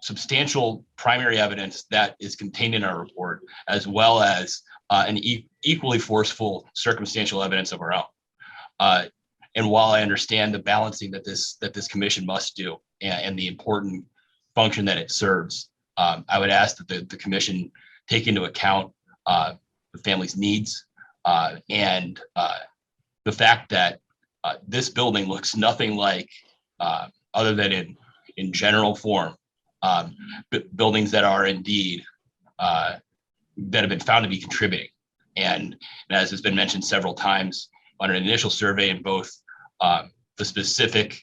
substantial primary evidence that is contained in our report, as well as an equally forceful circumstantial evidence of our own. And while I understand the balancing that this commission must do and the important function that it serves, I would ask that the commission take into account family's needs, and the fact that this building looks nothing like, other than in general form, buildings that are indeed that have been found to be contributing. And as has been mentioned several times on an initial survey in both the specific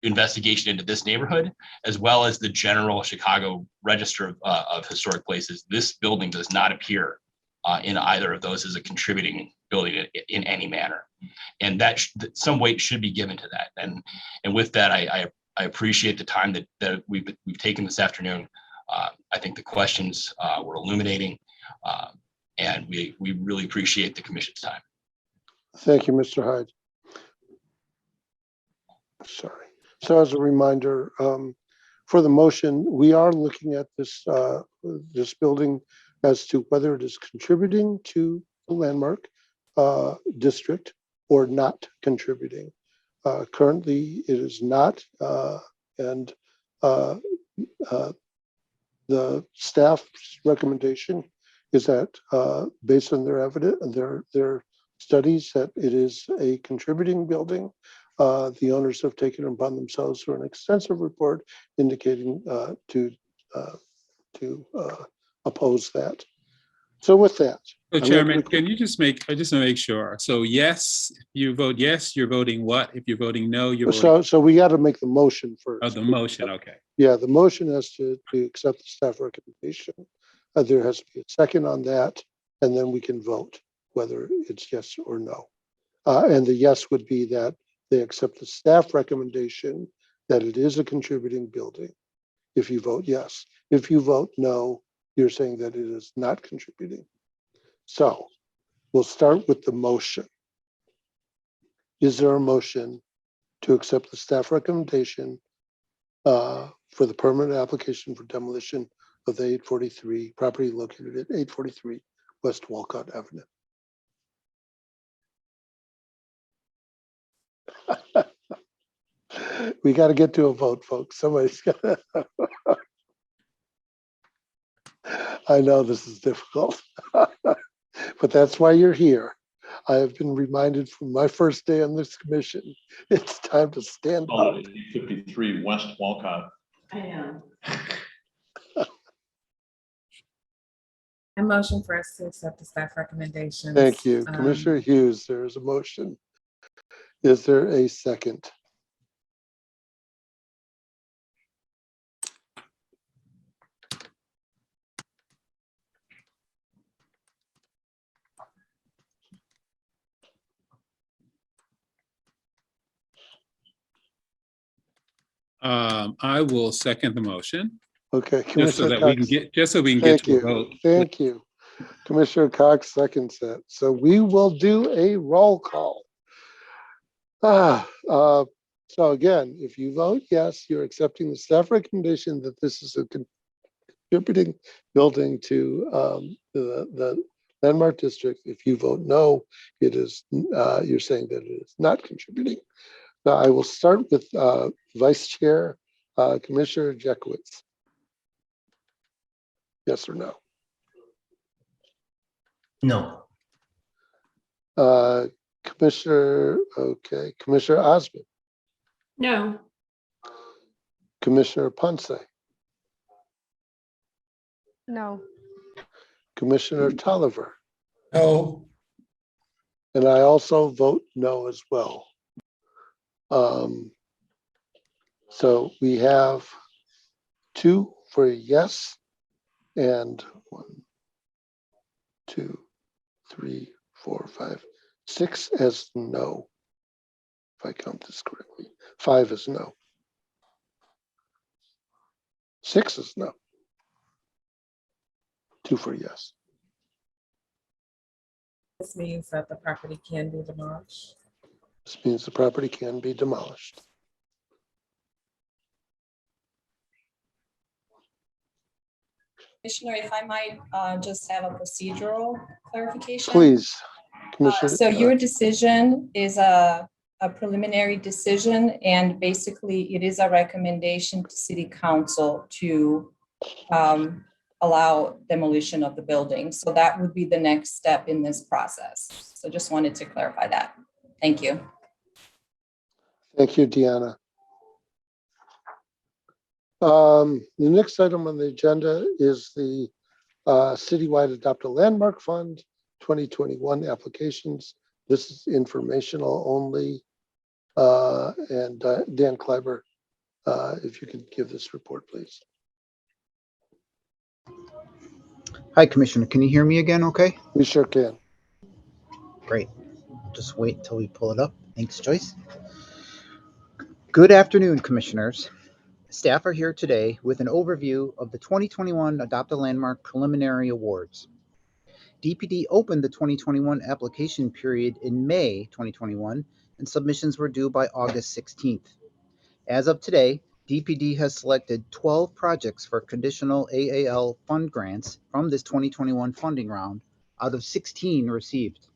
investigation into this neighborhood, as well as the general Chicago Register of Historic Places, this building does not appear in either of those as a contributing building in any manner. And that some weight should be given to that. And with that, I appreciate the time that we've taken this afternoon. I think the questions were illuminating, and we really appreciate the commission's time. Thank you, Mr. Hyde. Sorry. So as a reminder, for the motion, we are looking at this this building as to whether it is contributing to the landmark district or not contributing. Currently, it is not, and the staff's recommendation is that based on their evidence and their studies that it is a contributing building. The owners have taken it upon themselves for an extensive report indicating to oppose that. So with that. So Chairman, can you just make, I just want to make sure. So yes, you vote yes, you're voting what? If you're voting no, you're voting. So we got to make the motion first. Oh, the motion, okay. Yeah, the motion has to accept the staff recommendation. There has to be a second on that, and then we can vote whether it's yes or no. And the yes would be that they accept the staff recommendation that it is a contributing building. If you vote yes, if you vote no, you're saying that it is not contributing. So we'll start with the motion. Is there a motion to accept the staff recommendation for the permanent application for demolition of the 843 property located at 843 West Wolcott Avenue? We got to get to a vote, folks. Somebody's got to. I know this is difficult, but that's why you're here. I have been reminded from my first day on this commission, it's time to stand up. 53 West Wolcott. I know. I motion for us to accept the staff recommendations. Thank you. Commissioner Hughes, there is a motion. Is there a second? I will second the motion. Okay, Just so Commissioner that Cox. we can get, just so we can get to a vote. Thank you. Commissioner Cox seconds that. So we will do a roll call. So again, if you vote yes, you're accepting the staff recommendation that this is a contributing building to the landmark district. If you vote no, it is you're saying that it is not contributing. Now I will start with Vice Chair Commissioner Jekowitz. Yes or no? No. Commissioner Osmond. No. Commissioner Ponce. No. Commissioner Tolliver. No. And I also vote no as well. So we have 2 for yes and 1, 2, 3, 4, 5, 6 as no. If I count this correctly, 5 is no. 6 is no. 2 for yes. This means that the property can be demolished. This means the property can be demolished. Commissioner, if I might just have a procedural clarification. Please, Commissioner. So your decision is a preliminary decision, and basically it is a recommendation to City Council to allow demolition of the building. So that would be the next step in this process. So just wanted to clarify that. Thank you. Thank you, Deanna. The next item on the agenda is the Citywide Adopt a Landmark Fund 2021 applications. This is informational only. And Dan Kleiber, if you could give this report, please. Hi, Commissioner. Can you hear me again okay? We sure can. Great. Just wait till we pull it up. Thanks, Joyce. Good afternoon, Commissioners. Staff are here today with an overview of the 2021 Adopt a Landmark Preliminary Awards. DPD opened the 2021 application period in May 2021, and submissions were due by August 16th. As of today, DPD has selected 12 projects for conditional AAL fund grants from this 2021 funding round out of 16 received.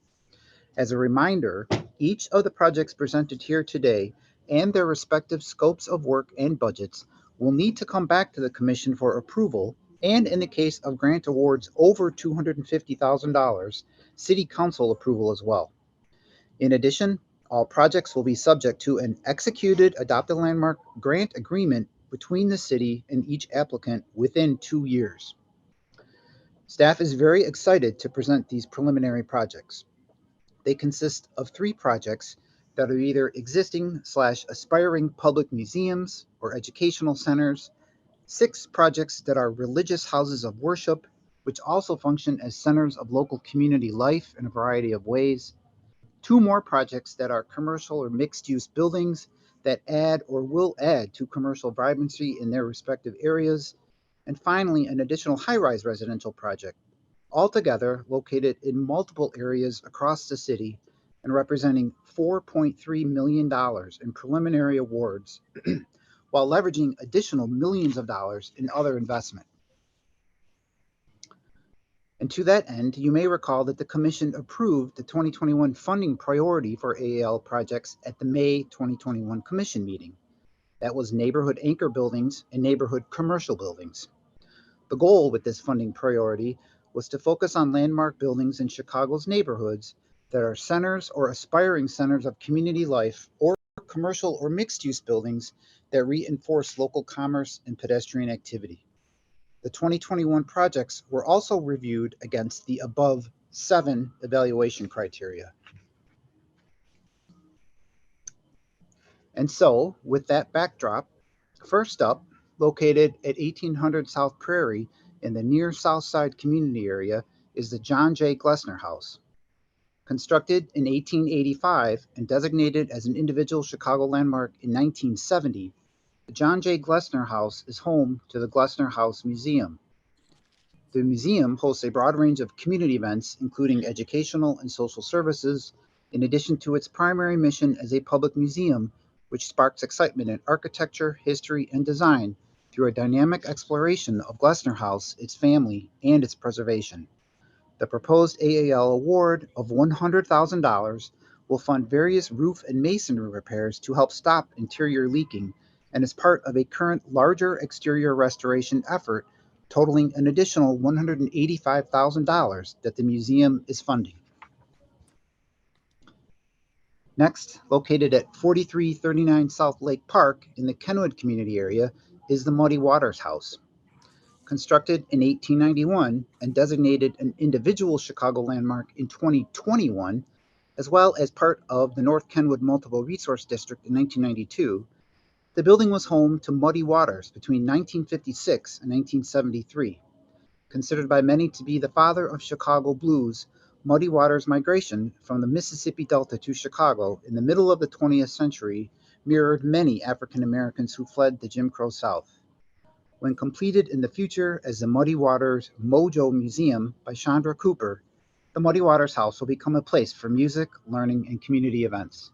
As a reminder, each of the projects presented here today and their respective scopes of work and budgets will need to come back to the Commission for approval, and in the case of grant awards over $250,000, City Council approval as well. In addition, all projects will be subject to an executed Adopt a Landmark grant agreement between the city and each applicant within 2 years. Staff is very excited to present these preliminary projects. They consist of 3 projects that are either existing/aspiring public museums or educational centers, 6 projects that are religious houses of worship, which also function as centers of local community life in a variety of ways, 2 more projects that are commercial or mixed-use buildings that add or will add to commercial vibrancy in their respective areas, and finally, an additional high-rise residential project, altogether located in multiple areas across the city and representing $4.3 million in preliminary awards while leveraging additional millions of dollars in other investment. And to that end, you may recall that the Commission approved the 2021 funding priority for AAL projects at the May 2021 Commission meeting. That was neighborhood anchor buildings and neighborhood commercial buildings. The goal with this funding priority was to focus on landmark buildings in Chicago's neighborhoods that are centers or aspiring centers of community life, or commercial or mixed-use buildings that reinforce local commerce and pedestrian activity. The 2021 projects were also reviewed against the above 7 evaluation criteria. And so, with that backdrop, first up, located at 1800 South Prairie in the near South Side community area, is the John J. Glessner House. Constructed in 1885 and designated as an individual Chicago landmark in 1970, the John J. Glessner House is home to the Glessner House Museum. The museum hosts a broad range of community events, including educational and social services, in addition to its primary mission as a public museum, which sparks excitement in architecture, history, and design through a dynamic exploration of Glessner House, its family, and its preservation. The proposed AAL award of $100,000 will fund various roof and masonry repairs to help stop interior leaking, and is part of a current larger exterior restoration effort totaling an additional $185,000 that the museum is funding. Next, located at 4339 South Lake Park in the Kenwood community area, is the Muddy Waters House. Constructed in 1891 and designated an individual Chicago landmark in 2021, as well as part of the North Kenwood Multiple Resource District in 1992, the building was home to Muddy Waters between 1956 and 1973. Considered by many to be the father of Chicago blues, Muddy Waters' migration from the Mississippi Delta to Chicago in the middle of the 20th century mirrored many African Americans who fled the Jim Crow South. When completed in the future as the Muddy Waters Mojo Museum by Chandra Cooper, the Muddy Waters House will become a place for music, learning, and community events.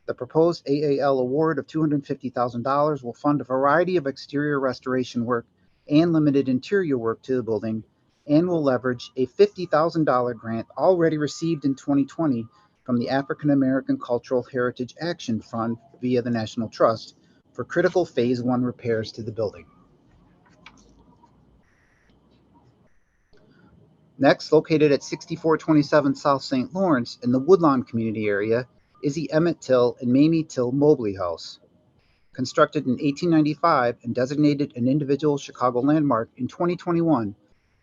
The proposed AAL award of $250,000 will fund a variety of exterior restoration work and limited interior work to the building, and will leverage a $50,000 grant already received in 2020 from the African American Cultural Heritage Action Fund via the National Trust for critical Phase 1 repairs to the building. Next, located at 6427 South St. Lawrence in the Woodlawn community area, is the Emmett Till and Mamie Till Mobley House. Constructed in 1895 and designated an individual Chicago landmark in 2021,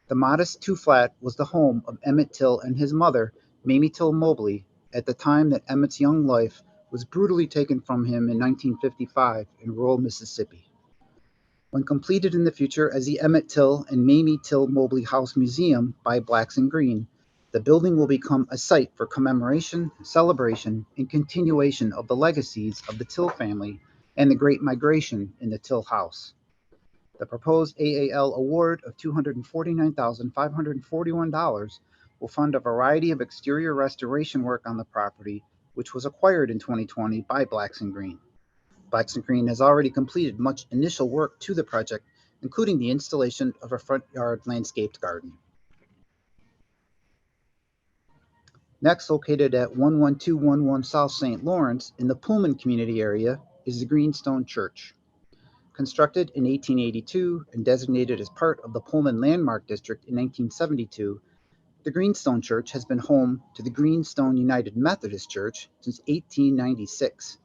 the modest two-flat was the home of Emmett Till and his mother, Mamie Till Mobley, at the time that Emmett's young life was brutally taken from him in 1955 in rural Mississippi. When completed in the future as the Emmett Till and Mamie Till Mobley House Museum by Blacks and Green, the building will become a site for commemoration, celebration, and continuation of the legacies of the Till family and the Great Migration in the Till House. The proposed AAL award of $249,541 will fund a variety of exterior restoration work on the property, which was acquired in 2020 by Blacks and Green. Blacks and Green has already completed much initial work to the project, including the installation of a front yard landscaped garden. Next, located at 11211 South St. Lawrence in the Pullman community area, is the Greenstone Church. Constructed in 1882 and designated as part of the Pullman Landmark District in 1972, the Greenstone Church has been home to the Greenstone United Methodist Church since 1896.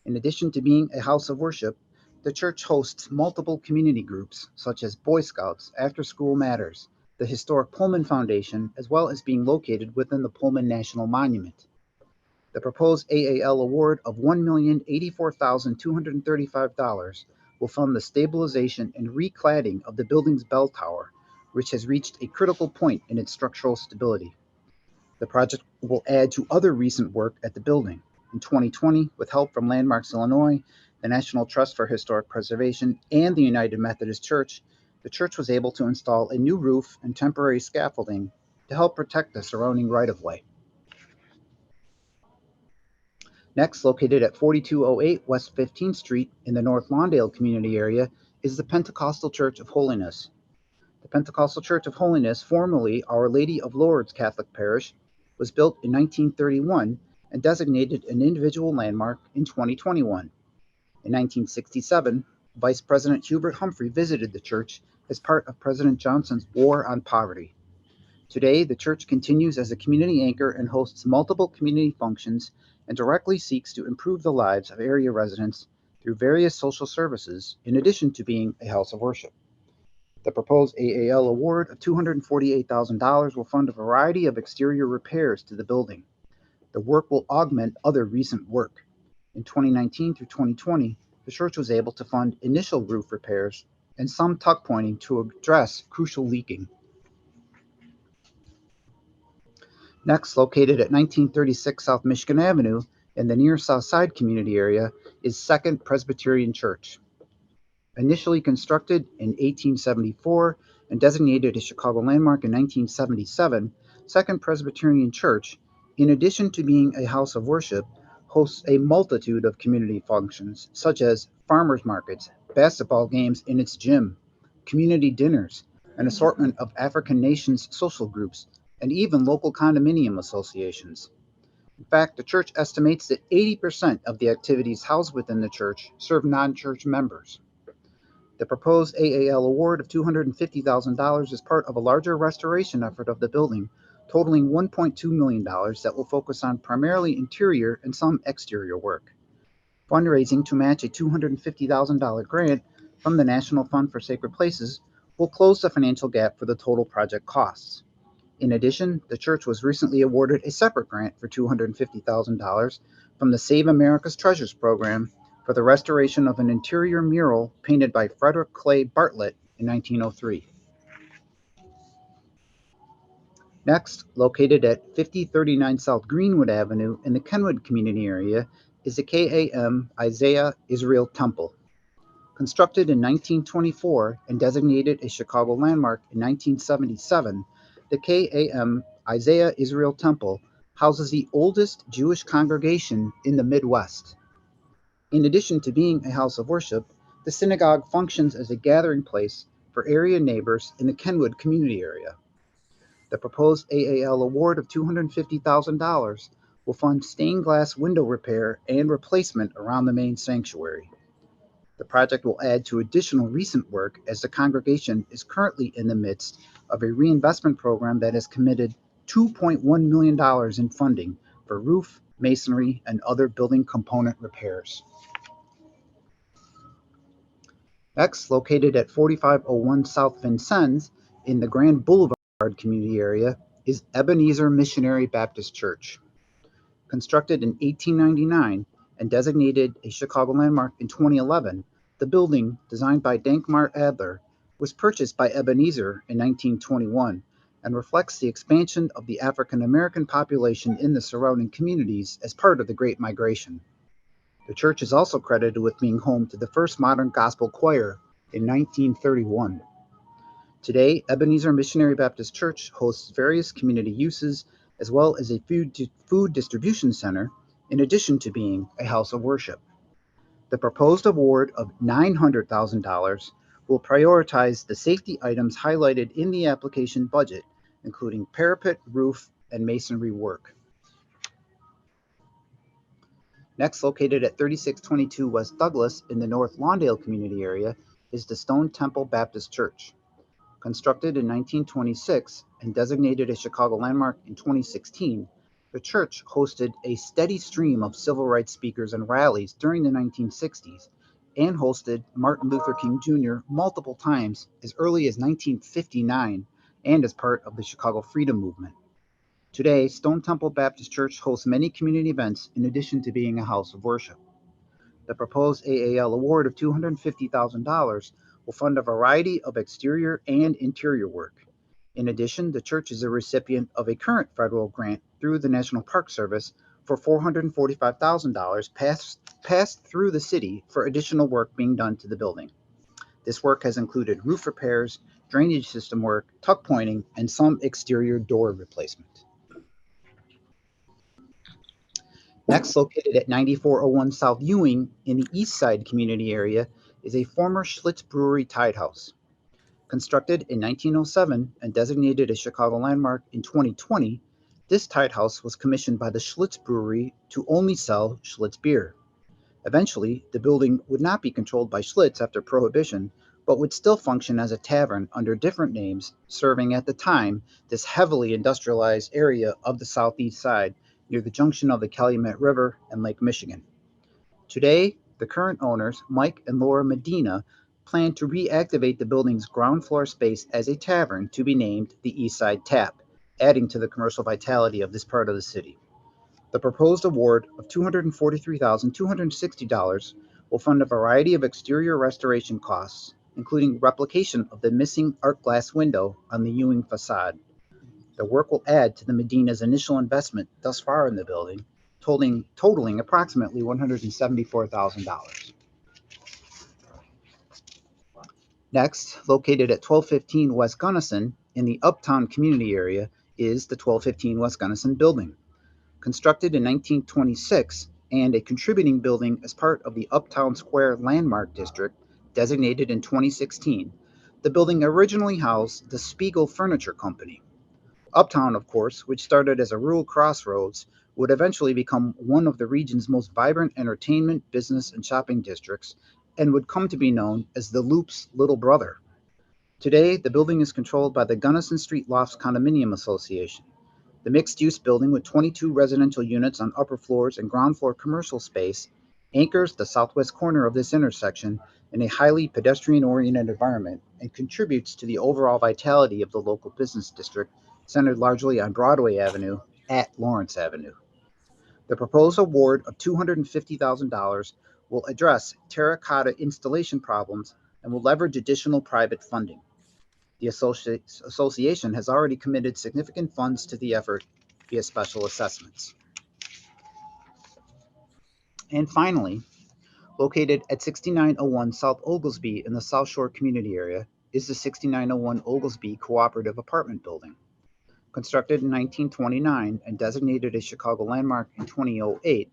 In addition to being a house of worship, the church hosts multiple community groups such as Boy Scouts, After School Matters, the historic Pullman Foundation, as well as being located within the Pullman National Monument. The proposed AAL award of $1,084,235 will fund the stabilization and recladding of the building's bell tower, which has reached a critical point in its structural stability. The project will add to other recent work at the building. In 2020, with help from Landmarks Illinois, the National Trust for Historic Preservation, and the United Methodist Church, the church was able to install a new roof and temporary scaffolding to help protect the surrounding right-of-way. Next, located at 4208 West 15th Street in the North Lawndale community area, is the Pentecostal Church of Holiness. The Pentecostal Church of Holiness, formerly Our Lady of Lourdes Catholic Parish, was built in 1931 and designated an individual landmark in 2021. In 1967, Vice President Hubert Humphrey visited the church as part of President Johnson's War on Poverty. Today, the church continues as a community anchor and hosts multiple community functions and directly seeks to improve the lives of area residents through various social services, in addition to being a house of worship. The proposed AAL award of $248,000 will fund a variety of exterior repairs to the building. The work will augment other recent work. In 2019 through 2020, the church was able to fund initial roof repairs and some tuck pointing to address crucial leaking. Next, located at 1936 South Michigan Avenue in the near South Side community area, is Second Presbyterian Church. Initially constructed in 1874 and designated a Chicago landmark in 1977, Second Presbyterian Church, in addition to being a house of worship, hosts a multitude of community functions such as farmers markets, basketball games in its gym, community dinners, an assortment of African nations social groups, and even local condominium associations. In fact, the church estimates that 80% of the activities housed within the church serve non-church members. The proposed AAL award of $250,000 is part of a larger restoration effort of the building, totaling $1.2 million that will focus on primarily interior and some exterior work. Fundraising to match a $250,000 grant from the National Fund for Sacred Places will close the financial gap for the total project costs. In addition, the church was recently awarded a separate grant for $250,000 from the Save America's Treasures program for the restoration of an interior mural painted by Frederick Clay Bartlett in 1903. Next, located at 5039 South Greenwood Avenue in the Kenwood community area, is the KAM Isaiah Israel Temple. Constructed in 1924 and designated a Chicago landmark in 1977, the KAM Isaiah Israel Temple houses the oldest Jewish congregation in the Midwest. In addition to being a house of worship, the synagogue functions as a gathering place for area neighbors in the Kenwood community area. The proposed AAL award of $250,000 will fund stained glass window repair and replacement around the main sanctuary. The project will add to additional recent work as the congregation is currently in the midst of a reinvestment program that has committed $2.1 million in funding for roof, masonry, and other building component repairs. Next, located at 4501 South Vincennes in the Grand Boulevard community area, is Ebenezer Missionary Baptist Church. Constructed in 1899 and designated a Chicago landmark in 2011, the building, designed by Dankmar Adler, was purchased by Ebenezer in 1921 and reflects the expansion of the African American population in the surrounding communities as part of the Great Migration. The church is also credited with being home to the first modern gospel choir in 1931. Today, Ebenezer Missionary Baptist Church hosts various community uses as well as a food distribution center, in addition to being a house of worship. The proposed award of $900,000 will prioritize the safety items highlighted in the application budget, including parapet, roof, and masonry work. Next, located at 3622 West Douglas in the North Lawndale community area, is the Stone Temple Baptist Church. Constructed in 1926 and designated a Chicago landmark in 2016, the church hosted a steady stream of civil rights speakers and rallies during the 1960s and hosted Martin Luther King Jr. multiple times as early as 1959 and as part of the Chicago Freedom Movement. Today, Stone Temple Baptist Church hosts many community events in addition to being a house of worship. The proposed AAL award of $250,000 will fund a variety of exterior and interior work. In addition, the church is a recipient of a current federal grant through the National Park Service for $445,000 passed through the city for additional work being done to the building. This work has included roof repairs, drainage system work, tuck pointing, and some exterior door replacement. Next, located at 9401 South Ewing in the East Side community area, is a former Schlitz Brewery Tidehouse. Constructed in 1907 and designated a Chicago landmark in 2020, this Tidehouse was commissioned by the Schlitz Brewery to only sell Schlitz beer. Eventually, the building would not be controlled by Schlitz after Prohibition, but would still function as a tavern under different names, serving at the time this heavily industrialized area of the Southeast Side near the junction of the Calumet River and Lake Michigan. Today, the current owners, Mike and Laura Medina, plan to reactivate the building's ground floor space as a tavern to be named the East Side Tap, adding to the commercial vitality of this part of the city. The proposed award of $243,260 will fund a variety of exterior restoration costs, including replication of the missing art glass window on the Ewing facade. The work will add to the Medina's initial investment thus far in the building, totaling approximately $174,000. Next, located at 1215 West Gunnison in the Uptown community area, is the 1215 West Gunnison building. Constructed in 1926 and a contributing building as part of the Uptown Square Landmark District, designated in 2016, the building originally housed the Spiegel Furniture Company. Uptown, of course, which started as a rural crossroads, would eventually become one of the region's most vibrant entertainment, business, and shopping districts, and would come to be known as the Loop's little brother. Today, the building is controlled by the Gunnison Street Lofts Condominium Association. The mixed-use building with 22 residential units on upper floors and ground floor commercial space anchors the southwest corner of this intersection in a highly pedestrian-oriented environment and contributes to the overall vitality of the local business district, centered largely on Broadway Avenue at Lawrence Avenue. The proposed award of $250,000 will address terracotta installation problems and will leverage additional private funding. The association has already committed significant funds to the effort via special assessments. And finally, located at 6901 South Oglesby in the South Shore community area, is the 6901 Oglesby Cooperative Apartment Building. Constructed in 1929 and designated a Chicago landmark in 2008,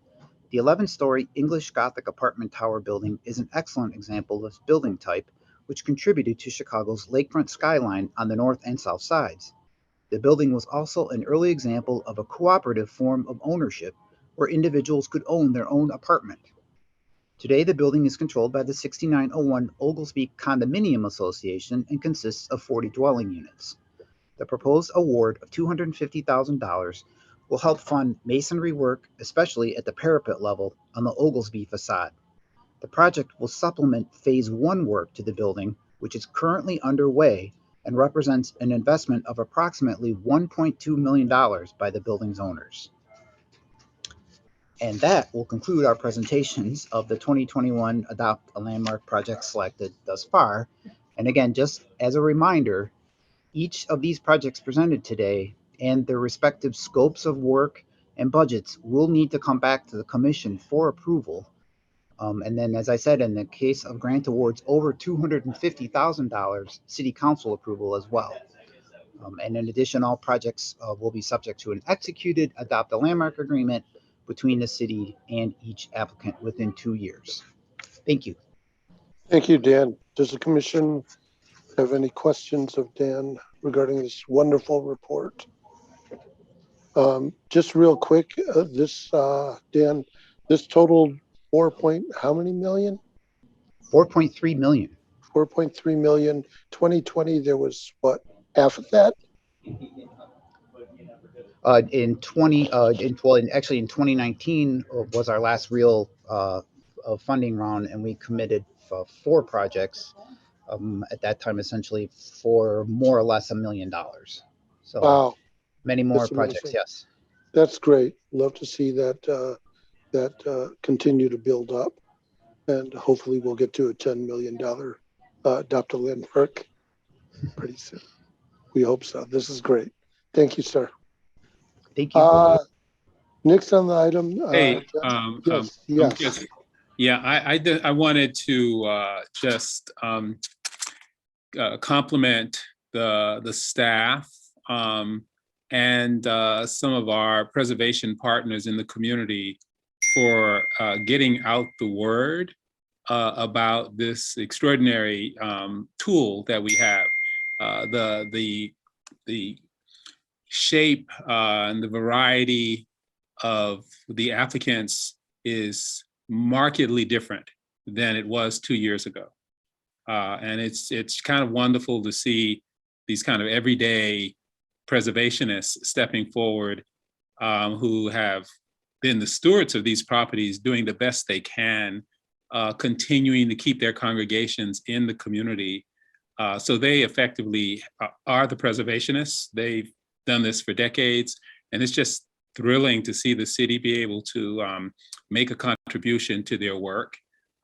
the 11-story English Gothic apartment tower building is an excellent example of this building type, which contributed to Chicago's lakefront skyline on the north and south sides. The building was also an early example of a cooperative form of ownership where individuals could own their own apartment. Today, the building is controlled by the 6901 Oglesby Condominium Association and consists of 40 dwelling units. The proposed award of $250,000 will help fund masonry work, especially at the parapet level on the Oglesby facade. The project will supplement Phase 1 work to the building, which is currently underway and represents an investment of approximately $1.2 million by the building's owners. And that will conclude our presentations of the 2021 Adopt a Landmark project selected thus far. And again, just as a reminder, each of these projects presented today and their respective scopes of work and budgets will need to come back to the commission for approval. And then, as I said, in the case of grant awards over $250,000, city council approval as well. And in addition, all projects will be subject to an executed Adopt a Landmark agreement between the city and each applicant within 2 years. Thank you. Thank you, Dan. Does the commission have any questions of Dan regarding this wonderful report? Just real quick, Dan, this totaled how many million? 4.3 million. 4.3 million. 2020, there was what, half of that? In 2019 was our last real funding round, and we committed for 4 projects at that time, essentially for more or less $1 million. So wow, many more that's projects. amazing. Yes, that's great. Love to see that continue to build up, and hopefully we'll get to a $10 million Adopt a Landmark pretty soon. We hope so. This is great. Thank you, sir. Thank you. Next on the item. Hey, yes. Yeah, I wanted to just compliment the staff and some of our preservation partners in the community for getting out the word about this extraordinary tool that we have. The shape and the variety of the applicants is markedly different than it was 2 years ago. And it's kind of wonderful to see these kind of everyday preservationists stepping forward who have been the stewards of these properties, doing the best they can, continuing to keep their congregations in the community. So they effectively are the preservationists. They've done this for decades, and it's just thrilling to see the city be able to make a contribution to their work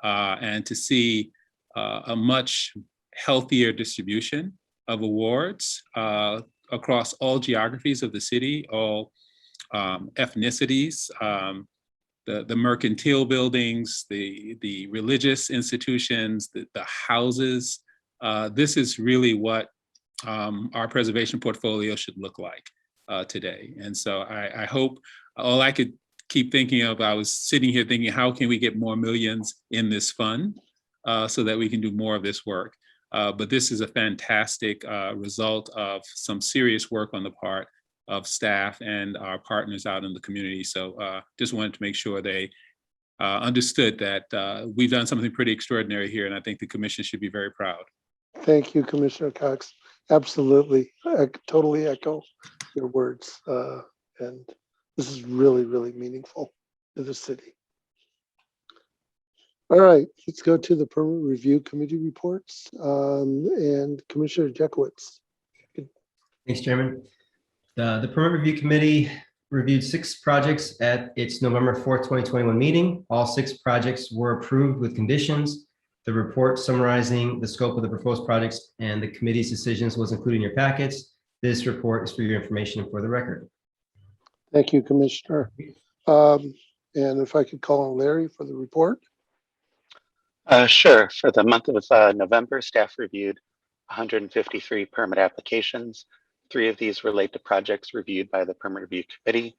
and to see a much healthier distribution of awards across all geographies of the city, all ethnicities, the mercantile buildings, the religious institutions, the houses. This is really what our preservation portfolio should look like today. And so I hope, all I could keep thinking of, I was sitting here thinking, how can we get more millions in this fund so that we can do more of this work? But this is a fantastic result of some serious work on the part of staff and our partners out in the community. So just wanted to make sure they understood that we've done something pretty extraordinary here, and I think the commission should be very proud. Thank you, Commissioner Cox. Absolutely. I totally echo your words. And this is really, really meaningful to the city. All right, let's go to the Permit Review Committee reports. And Commissioner Jekowitz. Thanks, Chairman. The Permit Review Committee reviewed 6 projects at its November 4th, 2021 meeting. All 6 projects were approved with conditions. The report summarizing the scope of the proposed projects and the committee's decisions was included in your packets. This report is for your information and for the record. Thank you, Commissioner. And if I could call on Larry for the report. Sure. For the month of November, staff reviewed 153 permit applications. 3 of these relate to projects reviewed by the Permit Review Committee.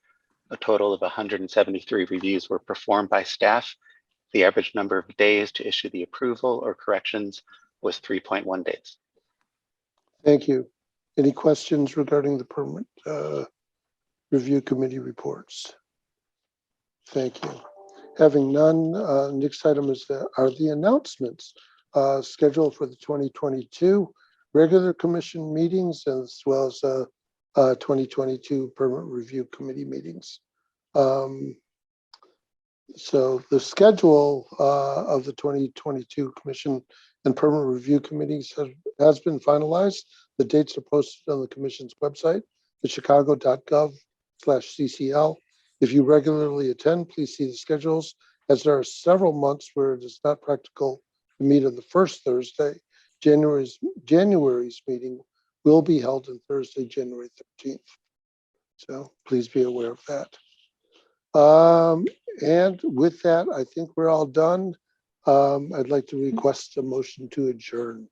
A total of 173 reviews were performed by staff. The average number of days to issue the approval or corrections was 3.1 days. Thank you. Any questions regarding the Permit Review Committee reports? Thank you. Having none, next item are the announcements scheduled for the 2022 regular commission meetings as well as 2022 permit review committee meetings. So the schedule of the 2022 commission and permit review committees has been finalized. The dates are posted on the commission's website at chicago.gov/CCL. If you regularly attend, please see the schedules, as there are several months where it is not practical to meet on the first Thursday. January's meeting will be held on Thursday, January 13th. So please be aware of that. And with that, I think we're all done. I'd like to request a motion to adjourn.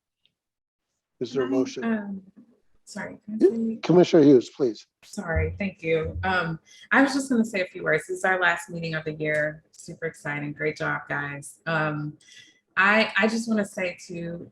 Is there a motion? Sorry, can I say? Commissioner Hughes, please. Sorry, thank you. I was just going to say a few words. This is our last meeting of the year. Super exciting. Great job, guys. I just want to say to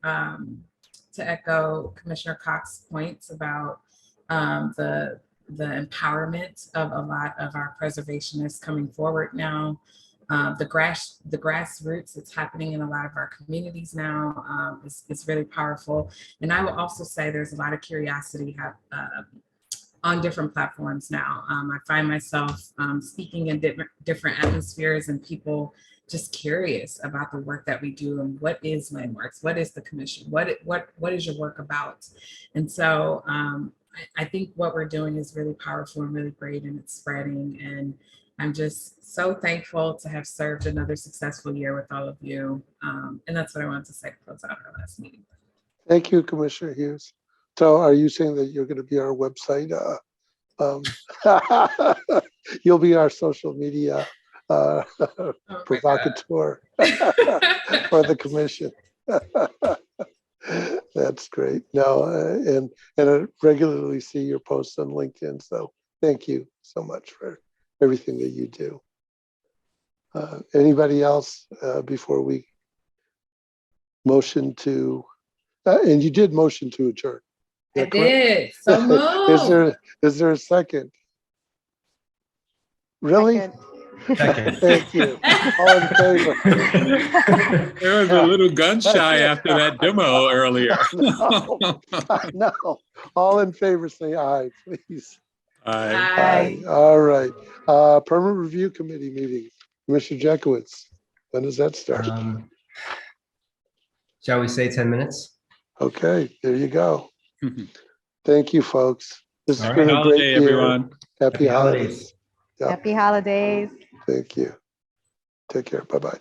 echo Commissioner Cox's points about the empowerment of a lot of our preservationists coming forward now. The grassroots, it's happening in a lot of our communities now. It's really powerful. And I will also say there's a lot of curiosity on different platforms now. I find myself speaking in different atmospheres and people just curious about the work that we do and what is Landmarks, what is the commission, what is your work about? And so I think what we're doing is really powerful and really great, and it's spreading. And I'm just so thankful to have served another successful year with all of you. And that's what I wanted to say to close out our last meeting. Thank you, Commissioner Hughes. So are you saying that you're going to be our website? You'll be our social media provocateur for the commission. That's great. No, and I regularly see your posts on LinkedIn. So thank you so much for everything that you do. Anybody else before we motion to, and you did motion to adjourn. I did. So moved. Is there a second? Really? Second. Thank you. All in favor? There was a little gun shy after that demo earlier. No. All in favor, say aye, please. Aye. All right. Permit review committee meeting. Commissioner Jackowitz, when does that start? Shall we say 10 minutes? Okay, there you go. Thank you, folks. This has All been right, a great holiday, year. everyone. Happy holidays. Yep. Happy holidays. Thank you. Take care. Bye-bye.